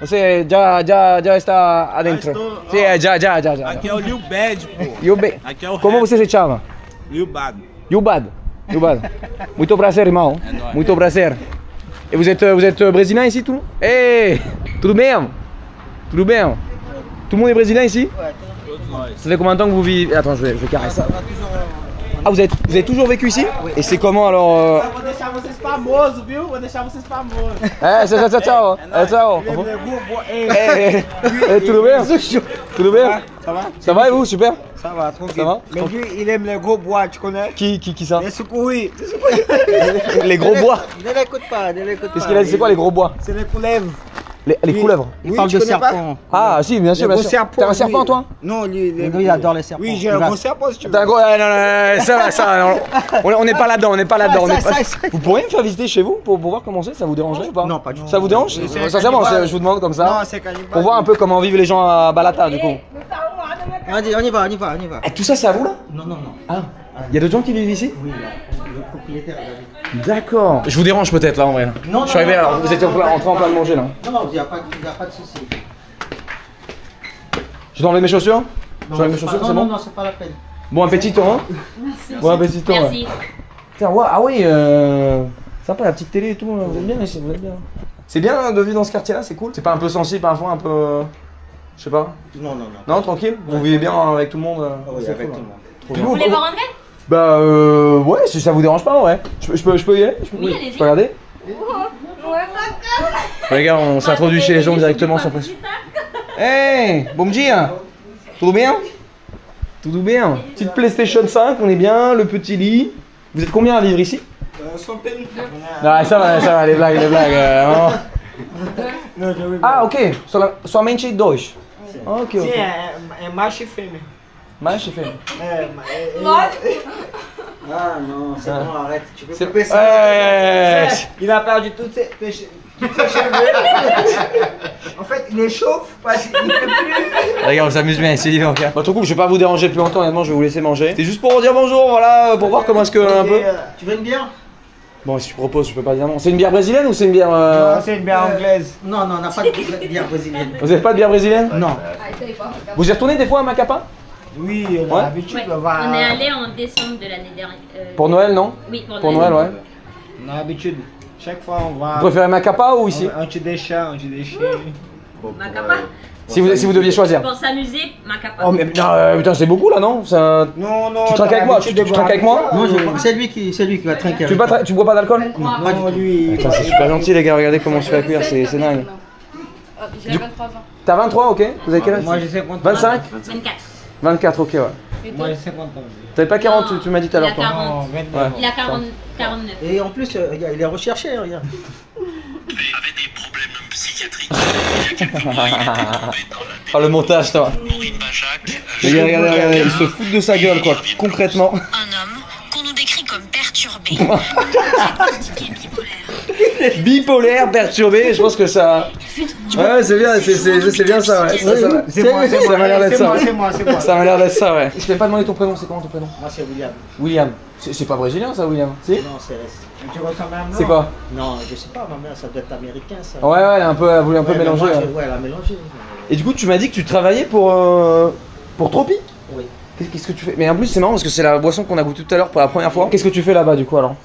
Você já está adentro. Sim, já. Aqui é o Lil Bad, pô. Yubad. Aqui é o Como você se chama? Lil Bad. Yubad. Muito prazer, irmão. É nóis. Muito prazer. Et vous êtes brésilien ici, tout le monde? Eh, tudo bem? Tudo bem? Tout le monde est brésilien ici? Ouais, todos nós. Ça fait combien de temps que vous vivez? Attends, je vais caresser. Ah, vous avez toujours vécu ici? Oui. Et c'est comment alors? Eu vou deixar vocês famosos, viu? Vou deixar vocês famosos. Ciao. Ciao. Tudo bem? Tudo bem? Ça va? Ça va et vous? Super? Ça va, tranquille. Ça va? Mais lui, il aime les gros bois, tu connais? Qui ça? Les secouris. Les gros bois? Ne l'écoute pas, ne l'écoute pas. Qu'est-ce qu'il a dit? C'est quoi les gros bois? C'est les couleuvres. Les couleuvres? Il parle de serpent. Ah si, bien sûr. T'as un serpent toi? Non, lui il adore les serpents. Oui, j'ai un gros serpent si tu veux. T'as un gros... Non, ça va. On n'est pas là-dedans, Vous pourriez me faire visiter chez vous pour voir comment c'est? Ça vous dérangerait ou pas? Non, pas du tout. Ça vous dérange? Sincèrement, je vous demande comme ça. Non, c'est cannibale. Pour voir un peu comment vivent les gens à Balata du coup. On y va. Et tout ça c'est à vous là? Non. Ah, il y a d'autres gens qui vivent ici? Oui, le propriétaire. D'accord. Je vous dérange peut-être là en vrai. Non, je suis arrivé alors, vous étiez en train de manger là. Non, il n'y a pas de souci. Je dois enlever mes chaussures? C'est bon? Non, c'est pas la peine. Bon appétit toi hein? Bon appétit toi. Merci. Putain, ouais, ah oui, sympa la petite télé et tout, vous êtes bien ici, vous êtes bien. C'est bien de vivre dans ce quartier là, c'est cool. C'est pas un peu sensible parfois, un peu... Je sais pas. Non. Non, tranquille? Vous vivez bien avec tout le monde? Oui, avec tout le monde. Vous voulez pas rentrer? Bah ouais, si ça vous dérange pas, ouais. Je peux y aller? Oui, allez-y. Je peux regarder? Regarde, on s'introduit chez les gens directement sans pression. Hey, bom dia! Tout bien? Tout bien. Petite PlayStation 5, on est bien, le petit lit. Vous êtes combien à vivre ici? Non, ça va, les blagues. Ah, ok, somente dois. Ok. Sim, é macho e fêmea. Macho e fêmea. Ah non, c'est bon, arrête. Tu peux C'est... couper ça. Il a perdu toutes ses... En fait, il échauffe parce qu'il ne peut plus. Regarde, on s'amuse bien ici, donc. Bah, trop cool, je vais pas vous déranger plus longtemps, honnêtement, je vais vous laisser manger. C'était juste pour vous dire bonjour, voilà, pour voir comment est-ce que. Un peu. Tu veux une bière? Bon, si tu proposes, je peux pas dire non. C'est une bière brésilienne ou c'est une bière. Non, c'est une bière anglaise. Non, on n'a pas de bière brésilienne. Vous avez pas de bière brésilienne? Non. Vous y retournez des fois à Macapa? Oui, on a l'habitude, on va. On est allé en décembre de l'année dernière. Pour Noël, non? Oui, pour Noël, ouais. On a l'habitude. Chaque fois, on va. Vous préférez Macapa ou ici? Un petit déchet, un petit déchet. Macapa. Si vous deviez choisir. Pour s'amuser, Macapa. Oh, mais putain, c'est beaucoup là, non? Non, non. Tu trinques avec moi? Tu trinques avec moi? Non, c'est lui qui va trinquer. Tu bois pas d'alcool? Moi, lui. Putain, c'est super gentil, les gars. Regardez comment on se fait accueillir, c'est dingue. J'ai 23 ans. T'as 23, ok? Vous avez quel âge? Moi, j'ai 50 ans. 25? 24. 24, ok, ouais. Moi, j'ai 50 ans. T'avais pas 40, tu m'as dit tout à l'heure, Il a toi. 40. Non, 29. Ouais. Il a 49. Et en plus, il est recherché, regarde. Oh, le montage, toi. Regardez, il se fout de sa gueule, quoi, concrètement. Un homme qu'on nous décrit comme perturbé. Bipolaire, perturbé, je pense que ça. Ouais, c'est bien, c'est bien ça, ouais. Ça m'a l'air d'être ça. C'est moi. Ça m'a l'air d'être ça, ouais. Je t'ai pas demandé ton prénom, c'est comment ton prénom? Moi, c'est William. William. C'est pas brésilien, ça, William? Si? Non, c'est. Tu ressembles à un blanc. C'est quoi? Non, je sais pas, ma mère, ça doit être américain, ça. Ouais, elle a voulu un peu mélanger. Moi, Ouais. ouais, elle a mélangé. Et du coup, tu m'as dit que tu travaillais pour Tropi? Oui. Qu'est-ce que tu fais? Mais en plus, c'est marrant parce que c'est la boisson qu'on a goûté tout à l'heure pour la première fois. Qu'est-ce que tu fais là-bas, du coup, alors?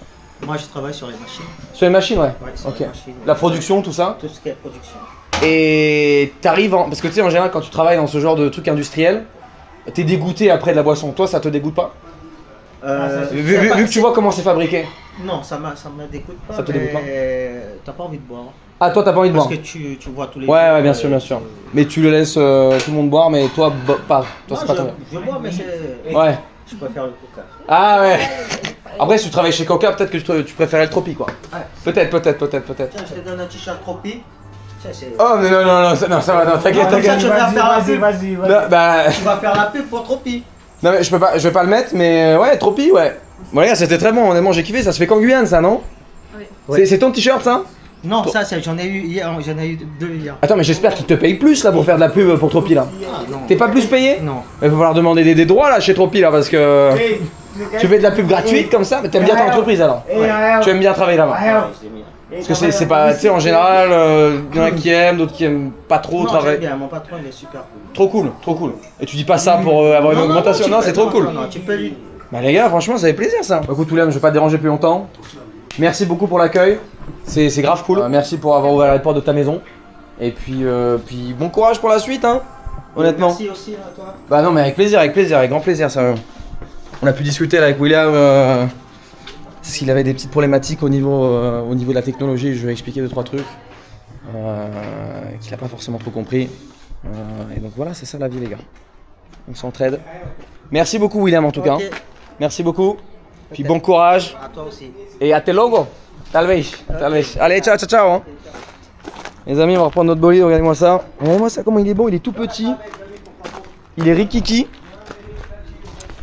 Moi, je travaille sur les machines. Sur les machines, ouais. Ouais, sur Ok. les machines. La production, tout ça? Tout ce qui est production. Et t'arrives en. Parce que tu sais, en général, quand tu travailles dans ce genre de truc industriel, t'es dégoûté après de la boisson. Toi, ça te dégoûte pas? Vu que tu vois comment c'est fabriqué. Non, ça me dégoûte pas. Ça te dégoûte pas? T'as pas envie de boire. Ah, toi, t'as pas envie de boire? Parce que tu vois tous les. Ouais, bien sûr, bien sûr. Mais tu le laisses tout le monde boire, mais toi, pas. Toi, c'est pas ton. Je bois, mais c'est. Ouais. Je préfère le coca. Ah ouais. Après, si tu travailles chez Coca, peut-être que tu préférais le Tropi, quoi. Ouais. Peut-être. Tiens, je te donne un t-shirt Tropi. Oh, mais non, ça va, non, t'inquiète. Vas-y. Bah. Tu vas faire la pub pour Tropi. Non, mais je vais pas le mettre, mais ouais, Tropi, ouais. Bon, regarde, c'était très bon, honnêtement, j'ai kiffé, ça se fait qu'en Guyane, ça, non? Oui. C'est ton t-shirt, ça? Non, ça, j'en ai eu hier, j'en ai eu 2 hier. Attends, mais j'espère qu'ils te payent plus, là, pour faire de la pub pour Tropi, là. T'es pas plus payé? Non. Il va falloir demander des droits, là, chez Tropi, là, parce que. Tu fais de la pub gratuite comme ça, mais t'aimes bien ton entreprise, alors? Tu aimes bien travailler là-bas? Parce que c'est pas, tu sais, en général, il y en a qui aiment, d'autres qui aiment pas trop travailler. Bien, mon patron, il est super cool. Trop cool. Et tu dis pas ça pour avoir une augmentation, non, c'est trop cool. Non, tu peux lui. Bah les gars, franchement, ça fait plaisir ça. Écoute William, je vais pas te déranger plus longtemps. Merci beaucoup pour l'accueil, c'est grave cool. Merci pour avoir ouvert la porte de ta maison. Et puis bon courage pour la suite, hein, honnêtement. Merci aussi à toi. Bah non mais avec plaisir, avec grand plaisir, ça. On a pu discuter là avec William. S'il avait des petites problématiques au niveau de la technologie, je lui ai expliqué 2-3 trucs qu'il a pas forcément trop compris. Et donc voilà, c'est ça la vie les gars. On s'entraide. Merci beaucoup William en tout cas. Merci beaucoup. Puis bon courage. À toi aussi. Et à tes logos. Talvez. Allez, ciao. Hein. Les amis, on va reprendre notre bolide. Regardez-moi ça. Regardez-moi ça, comment il est beau. Il est tout petit. Il est rikiki.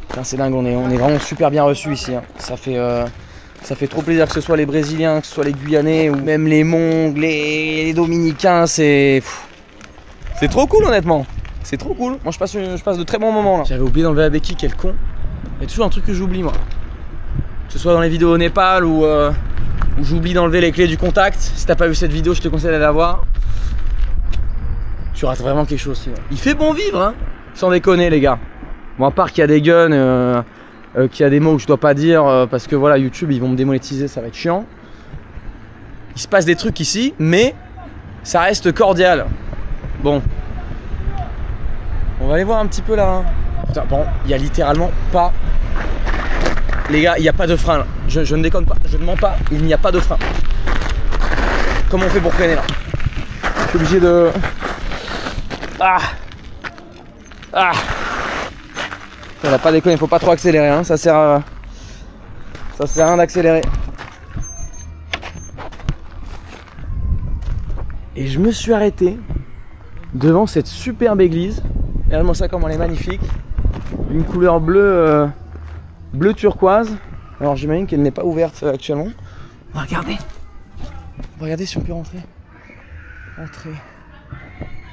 Putain, c'est dingue. On est vraiment super bien reçus ici. Hein. Ça fait trop plaisir que ce soit les Brésiliens, que ce soit les Guyanais ou même les Mongs, les Dominicains. C'est trop cool honnêtement. C'est trop cool. Moi je passe de très bons moments là. J'avais oublié d'enlever la béquille, quel con. Il y a toujours un truc que j'oublie moi. Que ce soit dans les vidéos au Népal ou où j'oublie d'enlever les clés du contact. Si t'as pas vu cette vidéo, je te conseille d'aller la voir. Tu rates vraiment quelque chose. Il fait bon vivre hein. Sans déconner les gars. Bon à part qu'il y a des guns, qu'il y a des mots que je dois pas dire parce que voilà YouTube ils vont me démonétiser, ça va être chiant. Il se passe des trucs ici, mais ça reste cordial. Bon. On va aller voir un petit peu là. Putain, bon, il y a littéralement pas. Les gars, il n'y a pas de frein là. Je ne déconne pas, je ne mens pas, il n'y a pas de frein. Comment on fait pour freiner là? Je suis obligé de. On n'a pas déconné, faut pas trop accélérer, hein. Ça sert à rien d'accélérer. Et je me suis arrêté devant cette superbe église. Regarde-moi ça comme elle est magnifique. D'une couleur bleue, bleu turquoise. Alors j'imagine qu'elle n'est pas ouverte actuellement. On va regarder. On va regarder si on peut rentrer. Entrée.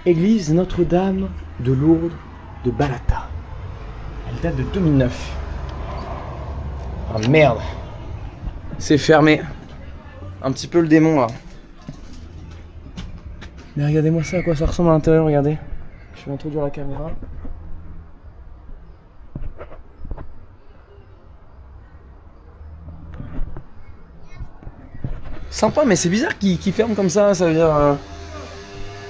Église Notre-Dame de Lourdes de Balata. Elle date de 2009. Oh merde. C'est fermé. Un petit peu le démon là. Mais regardez-moi ça, à quoi ça ressemble à l'intérieur, regardez. Je vais introduire la caméra. Sympa, mais c'est bizarre qu'ils ferment comme ça veut dire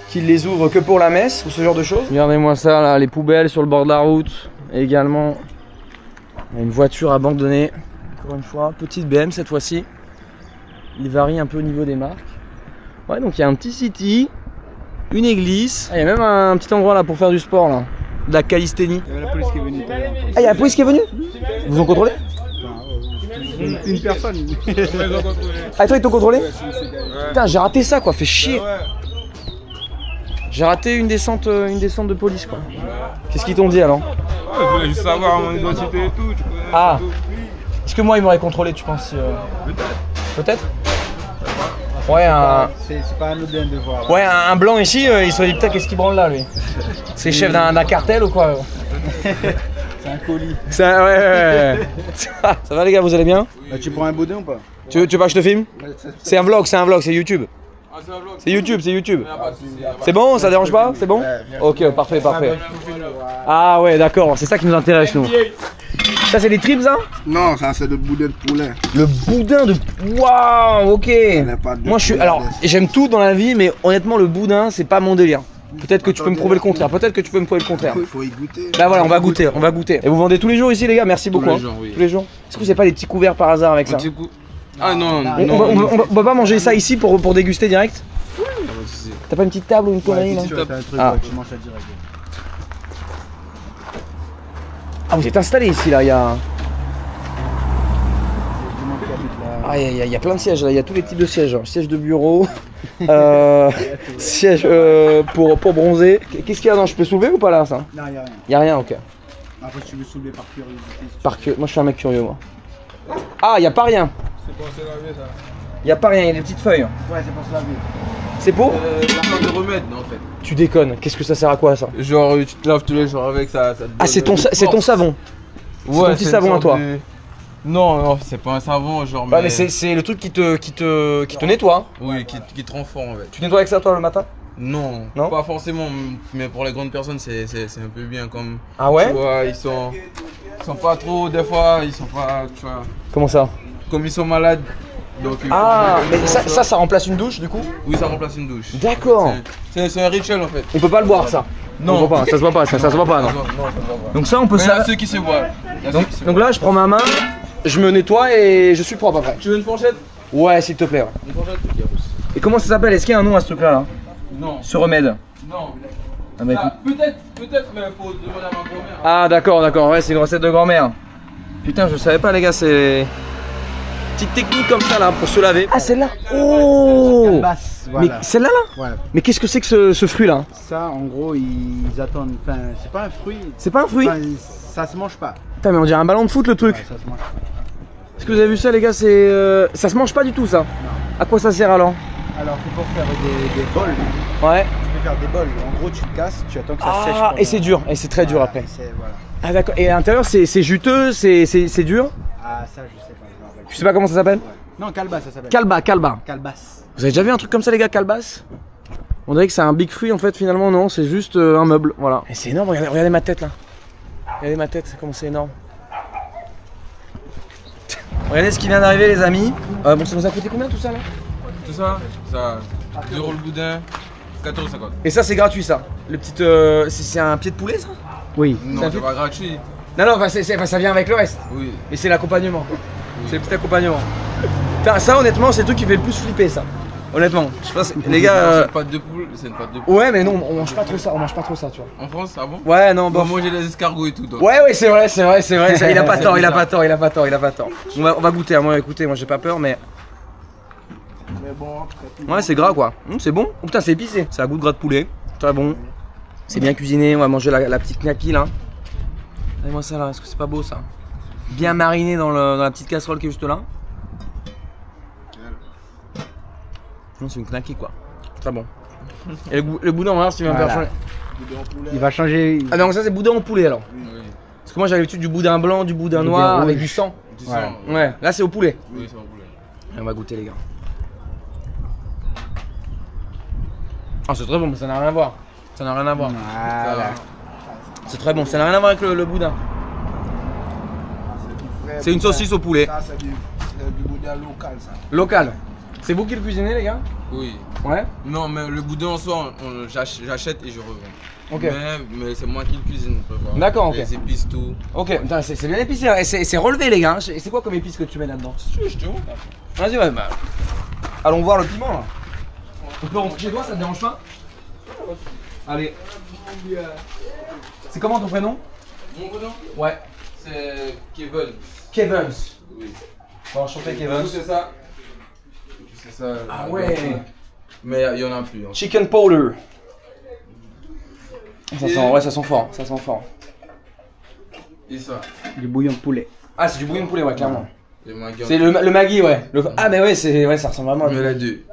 qu'ils les ouvrent que pour la messe ou ce genre de choses. Regardez-moi ça là, les poubelles sur le bord de la route. Et également une voiture abandonnée. Encore une fois, petite BM cette fois-ci. Il varie un peu au niveau des marques. Ouais, donc il y a un petit city, une église. Ah, il y a même un petit endroit là pour faire du sport là. De la calisthénie. Il y a la police qui est venue. Ah, il y a la police qui est venue? Vous ont contrôlé? Une personne. Ah, toi ils t'ont contrôlé? Putain, j'ai raté ça quoi, fait chier. J'ai raté une descente de police quoi. Qu'est-ce qu'ils t'ont dit alors? Ouais, ils voulaient juste savoir mon identité et tout, tu connais. Ah. Est-ce que moi ils m'auraient contrôlé, tu penses? Peut-être? Ouais, c'est pas anodin de voir. Ouais, un blanc ici, il se dit putain, qu'est-ce qu'il branle là lui? C'est chef d'un cartel ou quoi? C'est un colis. Ouais. Ça va les gars, vous allez bien? Bah, tu prends un boudin ou pas? Tu veux pas que je te filme? C'est un vlog, c'est YouTube. C'est YouTube. C'est bon, ça dérange pas? C'est bon? Ok, parfait. Ah ouais, d'accord, c'est ça qui nous intéresse nous. Ça c'est des trips hein? Non, ça c'est le boudin de poulet. Le boudin de... Waouh, ok. Moi je suis... Alors, j'aime tout dans la vie, mais honnêtement le boudin c'est pas mon délire. Peut-être que tu peux me prouver le contraire, Il faut y goûter. Bah voilà, on va goûter. Et vous vendez tous les jours ici les gars? Merci beaucoup. Tous les jours, oui. Tous les jours. Est-ce que vous avez pas des petits couverts par hasard avec ça? Ah non, On va pas manger ça ici pour déguster direct? T'as pas une petite table ou une connerie là? Ah. Ah, vous êtes installé ici là, il y a... Ah, il y a plein de sièges là, il y a tous les types de sièges. Siège de bureau, siège pour bronzer. Qu'est-ce qu'il y a? Non, je peux soulever ou pas là ça? Non, il y a rien. Il y a rien, ok. Après tu veux soulever par curiosité. Moi je suis un mec curieux moi. Ah, il y a pas rien. C'est pour se laver ça. Il y a pas rien, il y a des petites feuilles. Ouais, c'est pour se laver. C'est pour? La forme de remède en fait. Tu déconnes, qu'est-ce que ça sert à quoi ça? Genre tu te laves tous les jours avec ça. Ah, c'est ton savon? C'est ton petit savon à toi? Non, c'est pas un savon genre. Ouais, mais c'est le truc qui te nettoie. Oui, qui te rend fort en fait. Tu nettoies avec ça toi le matin? Non, pas forcément, mais pour les grandes personnes c'est un peu bien comme. Ah ouais? Tu vois, ils sont pas trop, des fois ils sont pas, tu vois. Comment ça? Comme ils sont malades. Donc, ah, mais ça remplace une douche du coup? Oui, ça remplace une douche. D'accord. C'est un rituel en fait. On peut pas le boire ça? Non, on peut pas, ça se voit pas, ça se voit pas non. Donc ça on peut ça. Il y a ceux qui se voient. Donc là je prends ma main, je me nettoie et je suis propre après. Tu veux une fourchette? Ouais, s'il te plaît. Ouais. Une fourchette? Et comment ça s'appelle? Est-ce qu'il y a un nom à ce truc là? Non. Ce remède? Non. Ah, bah, peut-être, mais faut demander à ma grand-mère. Ah d'accord, ouais, c'est une recette de grand-mère. Putain, je savais pas les gars, c'est... Petite technique comme ça là pour se laver. Ah celle-là. Oh. Voilà. Mais celle-là là? Voilà. Mais qu'est-ce que c'est que ce fruit là? Ça en gros ils attendent, enfin c'est pas un fruit. C'est pas un fruit? Enfin, ça se mange pas. Putain mais on dirait un ballon de foot le truc. Ouais, ça se mange pas. Est-ce que vous avez vu ça les gars? C'est ça se mange pas du tout ça. Non. À quoi ça sert alors? Alors c'est pour faire des bols. Ouais. Tu peux faire des bols. En gros tu le casses, tu attends que ça sèche. Ah et c'est dur, et c'est très dur après. Voilà. Ah d'accord, et à l'intérieur c'est juteux, c'est dur? Ah ça je sais pas. Tu sais pas comment ça s'appelle? Ouais. Non, calbas ça s'appelle. Calbas. Vous avez déjà vu un truc comme ça les gars, calbas? On dirait que c'est un big fruit en fait, finalement non, c'est juste un meuble, voilà. Et c'est énorme, regardez ma tête là. Regardez ma tête, comment c'est énorme. Regardez ce qui vient d'arriver les amis. Bon, ça nous a coûté combien tout ça là? Tout ça, 2 € le boudin, 14,50 €. Et ça c'est gratuit ça? Le petit... c'est un pied de poulet ça? Oui. Non, c'est pas gratuit. Non, ça vient avec le reste. Oui. Et c'est l'accompagnement. Oui. C'est le petit accompagnement. Ça honnêtement c'est le truc qui fait le plus flipper ça. Honnêtement, je pense les gars. C'est une pâte de poule, c'est une pâte de poule. Ouais mais non, on mange pas trop ça, tu vois. En France, ah bon? Ouais non bon. Moi j'ai des escargots et tout. Donc. Ouais c'est vrai. Il a pas tort. On va goûter, moi écoutez, moi j'ai pas peur mais. Ouais c'est gras quoi. C'est bon. Oh putain c'est épicé. C'est un goût de gras de poulet. Très bon. C'est bien cuisiné, on va manger la petite knaki là. Regardez-moi ça là, est-ce que c'est pas beau ça? Bien mariné dans la petite casserole qui est juste là. Non, c'est une knaki quoi. Très bon. Et le boudin, on va voir si tu vas me faire changer. Il va changer. Ah donc ça c'est boudin au poulet alors. Parce que moi j'avais l'habitude du boudin blanc, du boudin noir avec du sang. Du sang. Ouais, là c'est au poulet. Oui, c'est au poulet. Et on va goûter les gars. Ah c'est très bon mais ça n'a rien à voir. Ça n'a rien à voir. Voilà. C'est très bon, ça n'a rien à voir avec le boudin. C'est une saucisse au poulet. Ça, c'est du boudin local, ça. Local. C'est vous qui le cuisinez les gars? Oui. Ouais. Non, mais le boudin en soi, j'achète et je revends. Ok. Mais c'est moi qui le cuisine. D'accord, ok. Les épices, tout. Ok, c'est bien épicé, hein. Et c'est relevé les gars. C'est quoi comme épice que tu mets là-dedans? Je te montre. Vas-y, ouais, bah. Allons voir le piment là. On peut rentrer chez toi, ça te dérange pas? Allez. C'est comment ton prénom? Mon prénom? Ouais. C'est Kevin. Kevin. Oui. Bon, enchanté Kevin. C'est ça. C'est ça. Ah ouais. Mais il y en a plus. Hein. Chicken powder. Ça sent, ouais, ça sent fort, ça sent fort. Et ça. Du bouillon de poulet. Ah, c'est du bouillon de poulet, ouais, clairement. C'est le le Maggi, ouais. Ah, mais ouais, ouais, ça ressemble vraiment à. Mais les deux.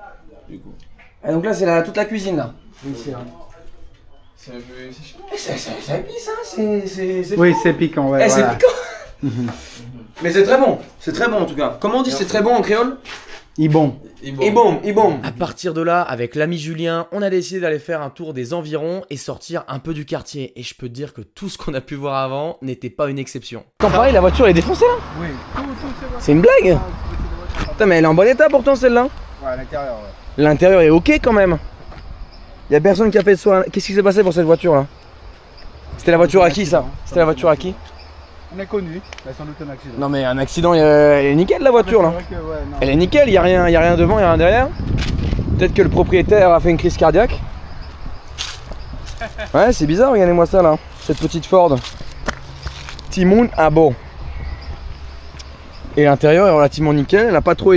Du coup. Et donc là, c'est toute la cuisine là. Ici, hein. C'est un peu. C'est épice, hein. C'est. Oui, c'est piquant, ouais. Eh, Voilà. c'est piquant. Mais c'est très bon. C'est très bon en tout cas. Comment on dit c'est très bon en créole? Ibon. Ibon. À partir de là, avec l'ami Julien, on a décidé d'aller faire un tour des environs et sortir un peu du quartier. Et je peux te dire que tout ce qu'on a pu voir avant n'était pas une exception. Quand pareil, la voiture est défoncée là? Oui. C'est une blague? Putain, mais elle est en bon état pourtant celle-là. Ouais, à l'intérieur, ouais. L'intérieur est ok quand même. Y'a personne qui a fait de soin. Qu'est-ce qui s'est passé pour cette voiture là? C'était la voiture à qui ça? C'était la voiture à qui? On est connu, mais sans doute un accident. Non mais un accident, elle est nickel la voiture là. Elle est nickel, y a rien devant, y a rien derrière. Peut-être que le propriétaire a fait une crise cardiaque. Ouais, c'est bizarre, regardez-moi ça là. Cette petite Ford. Timon, ah bon. Et l'intérieur est relativement nickel, elle a pas trop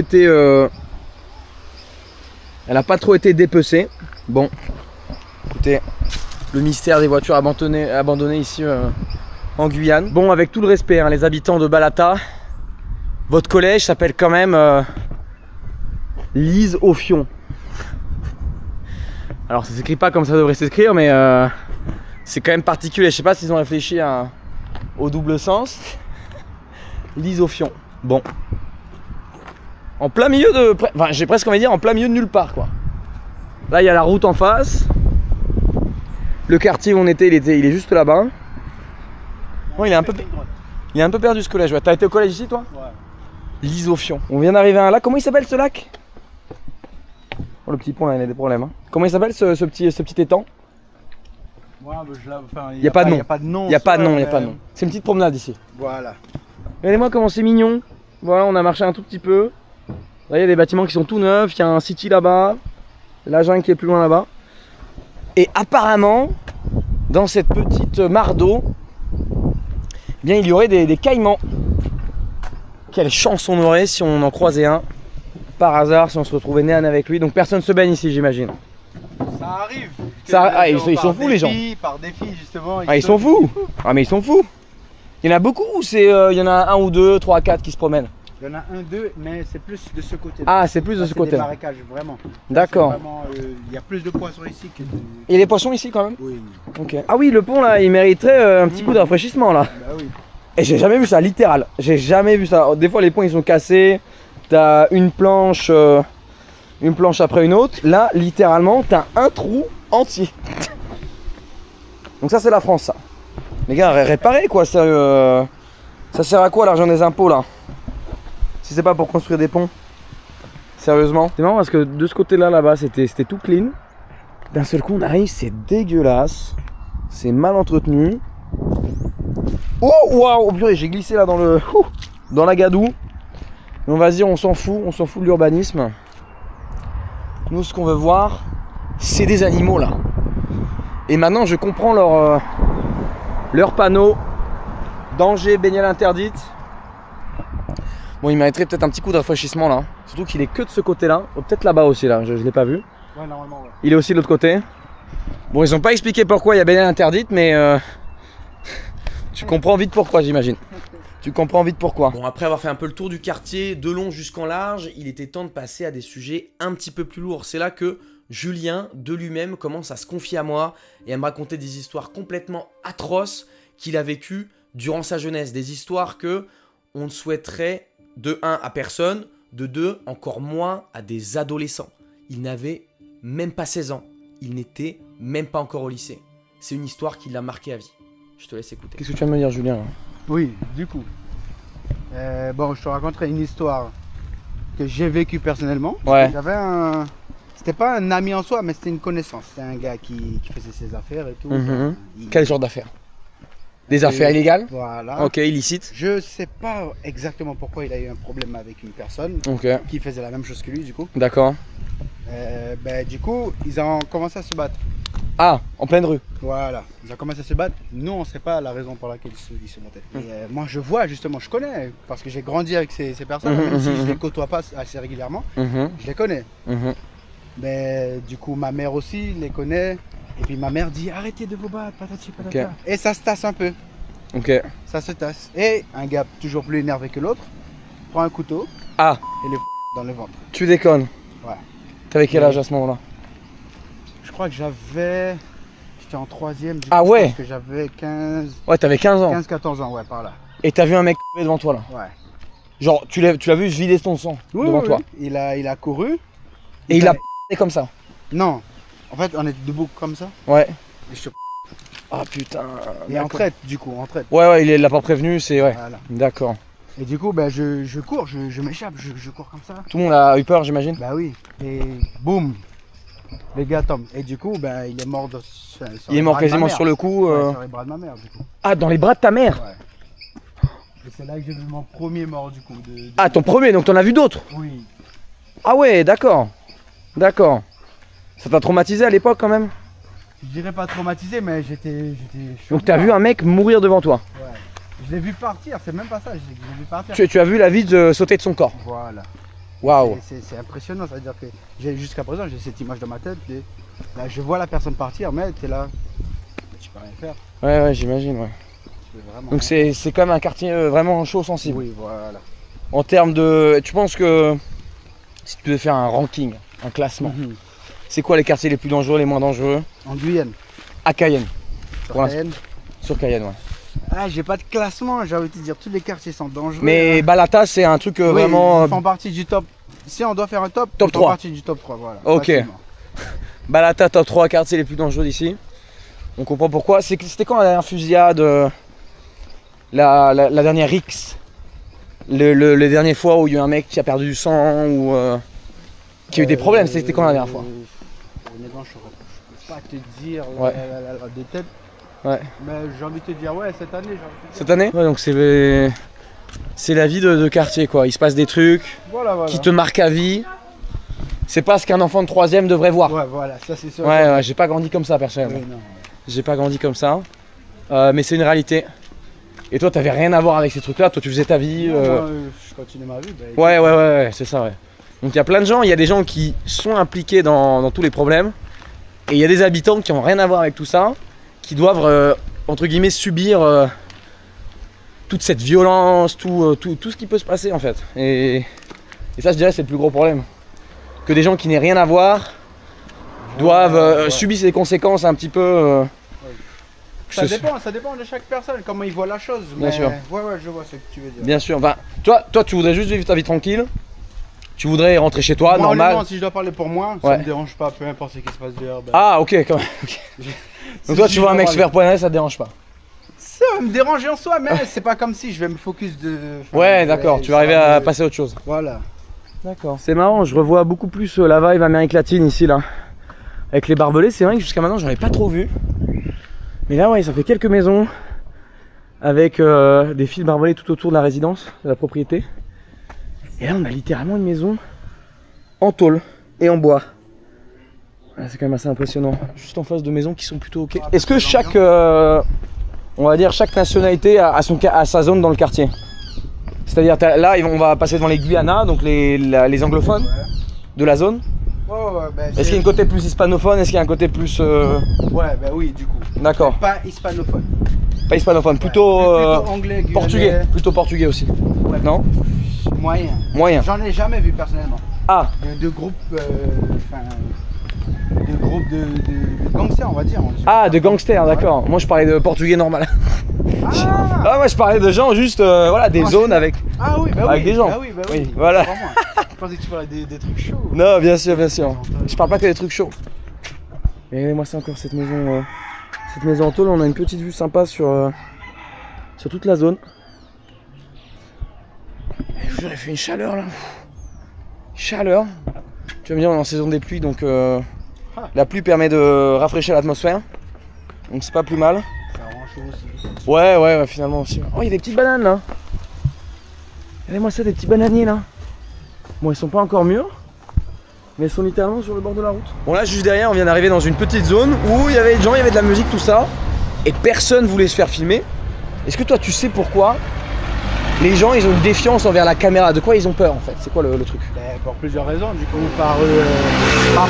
été dépecée. Bon, écoutez, le mystère des voitures abandonnées ici en Guyane. Bon, avec tout le respect, hein, les habitants de Balata, votre collège s'appelle quand même Lise au Fion. Alors ça s'écrit pas comme ça devrait s'écrire, mais c'est quand même particulier. Je sais pas s'ils ont réfléchi au double sens. Lise au Fion. Bon. En plein milieu de... Enfin, j'ai presque envie de dire en plein milieu de nulle part, quoi. Là, il y a la route en face. Le quartier où on était, il est juste là-bas. Bon, il est un peu perdu ce collège. Ouais. T'as été au collège ici, toi? Ouais. Lise au Fion. On vient d'arriver à un lac. Comment il s'appelle ce lac? Oh, le petit pont, là, il a des problèmes. Hein. Comment il s'appelle ce petit étang? Ouais, il n'y a pas de nom. Il n'y a pas de nom. Il n'y a pas de nom. C'est une petite promenade ici. Voilà. Regardez-moi comment c'est mignon. Voilà, on a marché un tout petit peu. Là, il y a des bâtiments qui sont tout neufs. Il y a un city là-bas. La jungle qui est plus loin là-bas. Et apparemment, dans cette petite mare d'eau, eh bien, il y aurait des caïmans. Quelle chance on aurait si on en croisait un. Par hasard, si on se retrouvait nez à nez avec lui. Donc personne se baigne ici, j'imagine. Ça arrive. Ils sont fous les gens. Par défi, justement. Ils sont fous. Ah mais ils sont fous. Il y en a beaucoup ou il y en a un ou deux, 3, 4 qui se promènent? Il y en a un, deux, mais c'est plus de ce côté. Ah, c'est plus de ce côté. C'est des marécages, vraiment. D'accord. Il y a plus de poissons ici que de... Et les poissons ici quand même? Oui. Ok. Ah oui, le pont là, il mériterait un petit coup de rafraîchissement là. Bah oui. Et j'ai jamais vu ça, littéral. J'ai jamais vu ça. Des fois les ponts ils sont cassés. T'as une planche après une autre. Là, littéralement, t'as un trou entier. Donc ça, c'est la France, ça. Les gars, réparez quoi, ça sert à quoi l'argent des impôts, là? Si c'est pas pour construire des ponts. Sérieusement. C'est marrant parce que de ce côté-là, là-bas, c'était tout clean. D'un seul coup, on arrive, c'est dégueulasse. C'est mal entretenu. Oh, waouh, purée, j'ai glissé là dans la gadoue. Donc vas-y, on s'en fout de l'urbanisme. Nous, ce qu'on veut voir, c'est des animaux là. Et maintenant, je comprends leur panneau. Danger, baignade interdite. Bon, il mériterait peut-être un petit coup de rafraîchissement là. Surtout qu'il est que de ce côté-là. Oh, peut-être là-bas aussi là, je l'ai pas vu. Ouais, normalement, ouais. Il est aussi de l'autre côté. Bon, ils ont pas expliqué pourquoi il y a baignade interdite, mais tu comprends vite pourquoi, j'imagine. Tu comprends vite pourquoi. Bon, après avoir fait un peu le tour du quartier, de long jusqu'en large, il était temps de passer à des sujets un petit peu plus lourds. C'est là que Julien, de lui-même, commence à se confier à moi et à me raconter des histoires complètement atroces qu'il a vécues durant sa jeunesse. Des histoires que on ne souhaiterait de 1 à personne, de 2 encore moins à des adolescents. Il n'avait même pas 16 ans. Il n'était même pas encore au lycée. C'est une histoire qui l'a marqué à vie. Je te laisse écouter. Qu'est-ce que tu viens de me dire, Julien? Oui, du coup. Bon, je te raconterai une histoire que j'ai vécue personnellement. Ouais. J'avais un... C'était pas un ami en soi, mais c'était une connaissance. C'était un gars qui faisait ses affaires et tout. Quel genre d'affaires? Des affaires illégales? Voilà. Ok, illicites. Je sais pas exactement pourquoi il a eu un problème avec une personne qui faisait la même chose que lui, du coup. D'accord. Du coup, ils ont commencé à se battre. Ah, en pleine rue. Voilà, ils ont commencé à se battre. Nous, on ne sait pas la raison pour laquelle ils se battaient. Et moi, je vois justement, je connais, parce que j'ai grandi avec ces personnes, même si je ne les côtoie pas assez régulièrement, je les connais. Mais du coup, ma mère aussi les connaît. Et puis ma mère dit arrêtez de vous battre, patati patata. Et ça se tasse un peu. Ça se tasse. Et un gars toujours plus énervé que l'autre prend un couteau et le dans le ventre. Tu déconnes? Ouais. T'avais quel âge à ce moment-là? Je crois que j'avais... J'étais en 3e. Ah ouais? Je pense que j'avais 15... Ouais, t'avais 15 ans. 15-14 ans, ouais, par là. Et t'as vu un mec devant toi là? Ouais. Genre, tu l'as vu vider ton sang devant toi? Il a couru. Et il a comme ça? Non. En fait, on est debout comme ça. Ouais. Et je... Ah putain. Et en traite, du coup, en traite. Ouais, il l'a pas prévenu, c'est... Ouais. Voilà. D'accord. Et du coup, je cours, je m'échappe, je cours comme ça. Tout le monde a eu peur, j'imagine? Bah oui. Et boum, les gars tombent. Et du coup, il est mort il est mort quasiment sur le coup. Sur les bras de ma mère, du coup. Ah, dans les bras de ta mère? Ouais. Et c'est là que j'ai vu mon premier mort, du coup. Ah, ton premier, donc t'en as vu d'autres? Oui. Ah ouais, d'accord. D'accord. Ça t'a traumatisé à l'époque quand même? Je dirais pas traumatisé, mais j'étais... Donc t'as vu un mec mourir devant toi? Ouais. Je l'ai vu partir, c'est même pas ça, je l'ai vu partir. Tu as vu la vie de sauter de son corps? Voilà. Waouh. C'est impressionnant, c'est-à-dire que jusqu'à présent j'ai cette image dans ma tête. Là, je vois la personne partir, mais t'es là, tu peux rien faire. Ouais, j'imagine, ouais. Donc c'est quand même un quartier vraiment chaud, sensible. Oui, voilà. En termes de... Tu penses que si tu devais faire un ranking, un classement, c'est quoi les quartiers les plus dangereux, les moins dangereux? En Guyane. À Cayenne. Sur Cayenne. Sur Cayenne, ouais. Ah, j'ai pas de classement, j'ai envie de te dire, tous les quartiers sont dangereux. Mais Balata, c'est un truc vraiment... Ils font partie du top. Si on doit faire un top 3. Ils font partie du top 3, voilà. Ok. Facilement. Balata, top 3 quartiers les plus dangereux d'ici. On comprend pourquoi. C'était quand la dernière fusillade, la dernière Rix, les dernières fois où il y a eu un mec qui a perdu du sang ou qui a eu des problèmes, c'était quand la dernière fois? Honnêtement, je peux pas te dire de tête. Ouais. Mais j'ai envie de te dire, ouais, cette année. Cette année? Ouais, donc c'est la vie de quartier, quoi. Il se passe des trucs qui te marquent à vie. C'est pas ce qu'un enfant de 3e devrait voir. Ouais, voilà, ça c'est sûr. Ouais, j'ai pas grandi comme ça, personnellement. Oui, j'ai pas grandi comme ça. Mais c'est une réalité. Et toi, t'avais rien à voir avec ces trucs-là. Toi, tu faisais ta vie. Moi, je continue ma vie. Ouais, c'est ça, ouais. Donc il y a plein de gens, il y a des gens qui sont impliqués dans tous les problèmes. Et il y a des habitants qui ont rien à voir avec tout ça, qui doivent, entre guillemets, subir toute cette violence, tout ce qui peut se passer en fait. Et ça, je dirais, c'est le plus gros problème. Que des gens qui n'aient rien à voir doivent subir ces conséquences un petit peu... Ça dépend de chaque personne, comment il voit la chose. Bien sûr. Ouais, je vois ce que tu veux dire. Bien sûr. Enfin, toi, tu voudrais juste vivre ta vie tranquille. Tu voudrais rentrer chez toi, moi, normal. Si je dois parler pour moi, ça me dérange pas, peu importe ce qui se passe dehors. Ah, ok, quand même. Okay. Donc toi, tu vois un mec se faire poignarder, ça te dérange pas? Ça va me déranger en soi, mais c'est pas comme si je vais me focus de... Ouais, d'accord, tu vas arriver à passer à autre chose. Voilà. D'accord. C'est marrant, je revois beaucoup plus la vibe Amérique latine ici, là. Avec les barbelés, c'est vrai que jusqu'à maintenant, j'en ai pas trop vu. Mais là, ouais, ça fait quelques maisons avec des fils barbelés tout autour de la résidence, de la propriété. Et là, on a littéralement une maison en tôle et en bois. C'est quand même assez impressionnant. Juste en face de maisons qui sont plutôt ok. Est-ce que chaque, on va dire, chaque nationalité a sa zone dans le quartier? C'est-à-dire, là, on va passer devant les Guyana, donc les anglophones de la zone. Est-ce qu'il y a un côté plus hispanophone? Est-ce qu'il y a un côté plus... Ouais, bah oui, du coup. D'accord. Pas hispanophone. Pas hispanophone, plutôt, anglais, guyanais. Portugais. Plutôt portugais aussi. Ouais, non? Moyen. Moyen. J'en ai jamais vu personnellement. Ah. De groupes, groupe de gangsters, on va dire. Ah, de gangsters, d'accord. Moi je parlais de portugais normal. Ah, moi je parlais de gens juste, voilà, des zones avec, ah, oui, bah avec oui, des gens. Bah oui, bah oui. Oui, voilà. Je pensais que tu parlais des trucs chauds. Non, bien sûr, bien sûr. Je parle pas que des trucs chauds. Et moi c'est encore cette maison en tôle. On a une petite vue sympa sur toute la zone. J'aurais fait une chaleur là. Chaleur. Tu vas me dire, on est en saison des pluies, donc la pluie permet de rafraîchir l'atmosphère. Donc c'est pas plus mal. Ça rend chaud aussi. Ouais, finalement aussi. Oh, il y a des petites bananes là. Regardez-moi ça, des petits bananiers là. Bon, ils sont pas encore mûrs, mais ils sont littéralement sur le bord de la route. Bon, là, juste derrière, on vient d'arriver dans une petite zone où il y avait des gens, il y avait de la musique, tout ça, et personne voulait se faire filmer. Est-ce que toi, tu sais pourquoi les gens, ils ont une défiance envers la caméra? De quoi ils ont peur en fait? C'est quoi le truc? Pour plusieurs raisons, du coup, par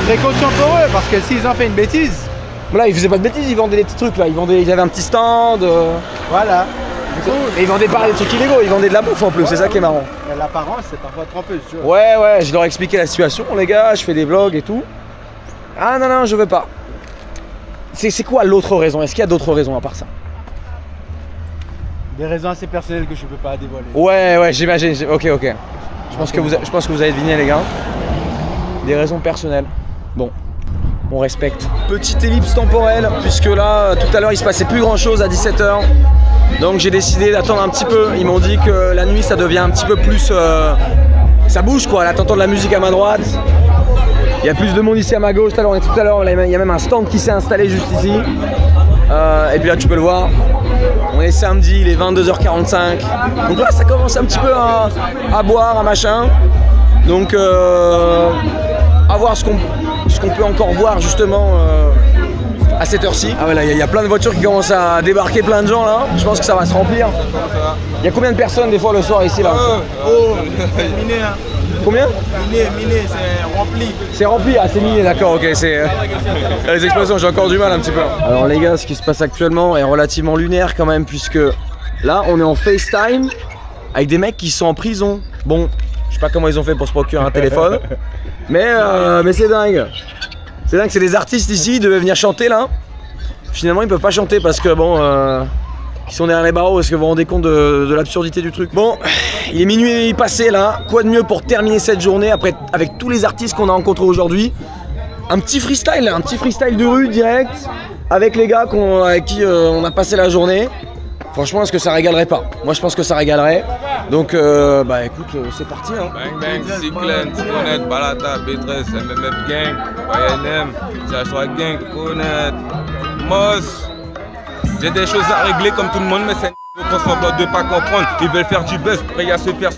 précaution pour eux, parce que s'ils ont fait une bêtise. Là, ils faisaient pas de bêtises, ils vendaient des petits trucs là, ils avaient un petit stand. Voilà. Et ils vendaient pas des trucs illégaux, ils vendaient de la bouffe en plus, c'est ça qui est marrant. L'apparence, c'est parfois trompeuse, tu vois. Ouais, je leur ai expliqué la situation, les gars, je fais des vlogs et tout. Ah non, je veux pas. C'est quoi l'autre raison? Est-ce qu'il y a d'autres raisons à part ça? Des raisons assez personnelles que je peux pas dévoiler. Ouais, j'imagine. Ok. Je pense que vous avez deviné, les gars. Des raisons personnelles. Bon, on respecte. Petite ellipse temporelle, puisque là, tout à l'heure, il se passait plus grand chose à 17 h. Donc j'ai décidé d'attendre un petit peu. Ils m'ont dit que la nuit, ça devient un petit peu plus... ça bouge quoi, là, t'entends de la musique à ma droite. Il y a plus de monde ici à ma gauche. Tout à l'heure, il y a même un stand qui s'est installé juste ici. Et puis là, tu peux le voir. On est samedi, il est 22 h 45. Donc là, ça commence un petit peu à boire, à machin. Donc, à voir ce qu'on peut encore voir justement à cette heure-ci. Ah ouais, là, il y a plein de voitures qui commencent à débarquer, plein de gens là. Je pense que ça va se remplir. Il y a combien de personnes des fois le soir ici là? Miné, hein. Combien? Miné, c'est rempli. C'est rempli, ah c'est miné, d'accord, ok, c'est... les explosions, j'ai encore du mal un petit peu. Alors les gars, ce qui se passe actuellement est relativement lunaire quand même, puisque là, on est en FaceTime avec des mecs qui sont en prison. Bon, je sais pas comment ils ont fait pour se procurer un téléphone, mais c'est dingue. C'est dingue, c'est des artistes ici, ils devaient venir chanter là. Finalement, ils peuvent pas chanter parce que bon... ils sont derrière les barreaux. Est-ce que vous vous rendez compte de l'absurdité du truc? Bon, il est minuit passé là. Quoi de mieux pour terminer cette journée après, avec tous les artistes qu'on a rencontrés aujourd'hui? Un petit freestyle de rue direct avec les gars avec qui on a passé la journée. Franchement, est-ce que ça régalerait pas? Moi, je pense que ça régalerait. Donc, bah écoute, c'est parti. Hein. Bang, Cyclen, Honnête, Balata, B13, MMF Gang, YNM, CH3 Gang, Honnête, Moss. J'ai des choses à régler comme tout le monde, mais c'est ils font semblant de pas comprendre. Ils veulent faire du buzz, prêts à se faire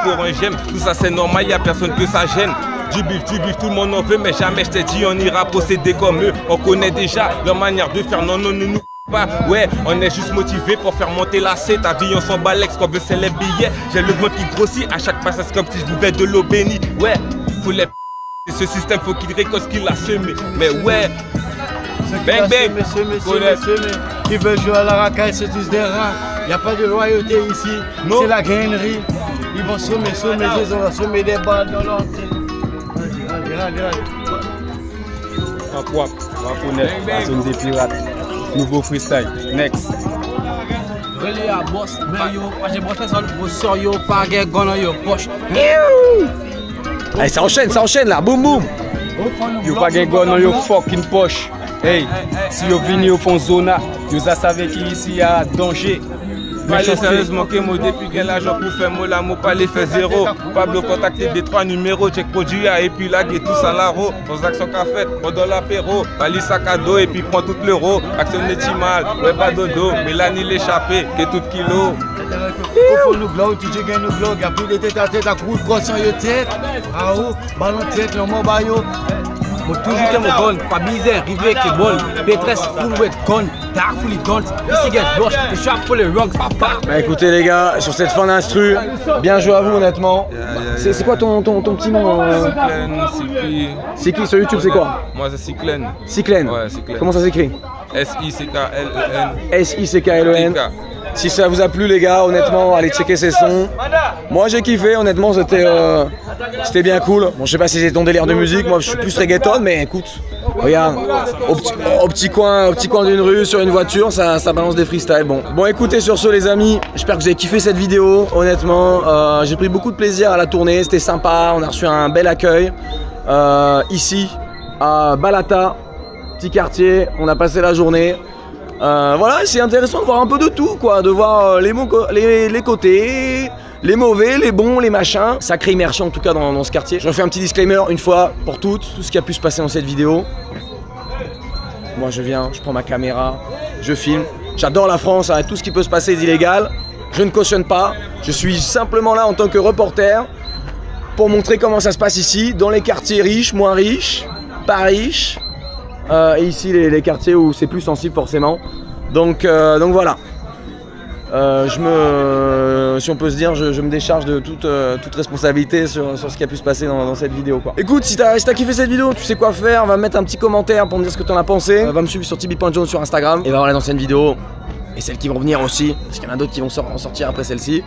pour un j'aime. Tout ça c'est normal, y a personne que ça gêne. Du bif, tout le monde en veut, mais jamais je t'ai dit on ira procéder comme eux. On connaît déjà leur manière de faire, non, nous pas. Ouais, on est juste motivé pour faire monter la C. Ta vie on s'en bat l'ex, qu'on veut c'est les billets. J'ai le ventre qui grossit, à chaque passage comme si je buvais de l'eau bénie. Ouais, faut les ce système, faut qu'il récolte ce qu'il a semé. Mais ouais, bang, Ils veulent jouer à la racaille, c'est tous des rats. Y'a pas de loyauté ici, c'est la gagnerie. Ils vont semer, ils vont semer des balles dans leur tête. Quoi, on va connaître la zone des pirates. Nouveau freestyle, next. Relais à boss, mais yo, j'ai broché sur vos soeurs, yo, pas guère, gon yo, poche. Allez, ça enchaîne là, boum boum. Yo pas gen gon dans yo fucking poche. Hey, si yo vini au fond zona, yo ça savait qu'ici y a danger. Parlez sérieusement que moi depuis qu'il l'argent pour faire moi l'amour pas les fait zéro. Pablo contacter des 3 numéros, check produit et puis là et tout ça l'aro. Sans action qu'a fait, pendant l'apéro, bali sac à dos et puis prend tout l'euro. Action n'est mal, ouais pas dodo, Mélanie l'échappé, que tout kilo. Faut nous glow, tu gagnes nous glow, y'a plus de tête à tête, à coup de croissant yo tête. Ah oh, ballon tête, le mot bayo. Moi toujours que mon gun, pas bizarre, rivière qui bol, P13 full wet gun, dark fully guns, ici get blush, the shop full of rugs, papa. Bah écoutez les gars, sur cette fin d'instru, bien joué à vous honnêtement. C'est quoi ton petit nom? C'est qui sur YouTube, c'est quoi? Moi c'est Cyclen. Cyclen. Ouais, Cyclen. Comment ça s'écrit? S-I-C-K-L-E-N. S-I-C-K-L-E-N. Si ça vous a plu les gars, honnêtement, allez checker ses sons. Moi j'ai kiffé, honnêtement, c'était bien cool. Bon, je sais pas si c'est ton délire de musique, moi je suis plus reggaeton, mais écoute, Regarde, au petit coin d'une rue, sur une voiture, ça balance des freestyles. Bon, écoutez, sur ce les amis, j'espère que vous avez kiffé cette vidéo. Honnêtement, j'ai pris beaucoup de plaisir à la tourner, c'était sympa, on a reçu un bel accueil. Ici, à Balata, petit quartier, on a passé la journée. Voilà, c'est intéressant de voir un peu de tout, quoi, de voir les côtés, les mauvais, les bons, les machins. Sacré immersion en tout cas dans ce quartier. Je refais un petit disclaimer une fois pour toutes, tout ce qui a pu se passer dans cette vidéo. Moi je viens, je prends ma caméra, je filme. J'adore la France, hein, tout ce qui peut se passer d'illégal. Je ne cautionne pas, je suis simplement là en tant que reporter pour montrer comment ça se passe ici, dans les quartiers riches, moins riches, pas riches. Et ici les quartiers où c'est plus sensible forcément. Donc voilà. Si on peut se dire, je me décharge de toute responsabilité sur ce qui a pu se passer dans cette vidéo, quoi. Écoute, si t'as kiffé cette vidéo, tu sais quoi faire, va me mettre un petit commentaire pour me dire ce que t'en as pensé. Va me suivre sur tibi.jones sur Instagram et va voir les anciennes vidéos et celles qui vont venir aussi, parce qu'il y en a d'autres qui vont en sortir après celle-ci.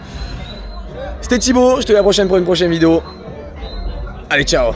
C'était Thibaut, je te dis à la prochaine pour une prochaine vidéo. Allez, ciao.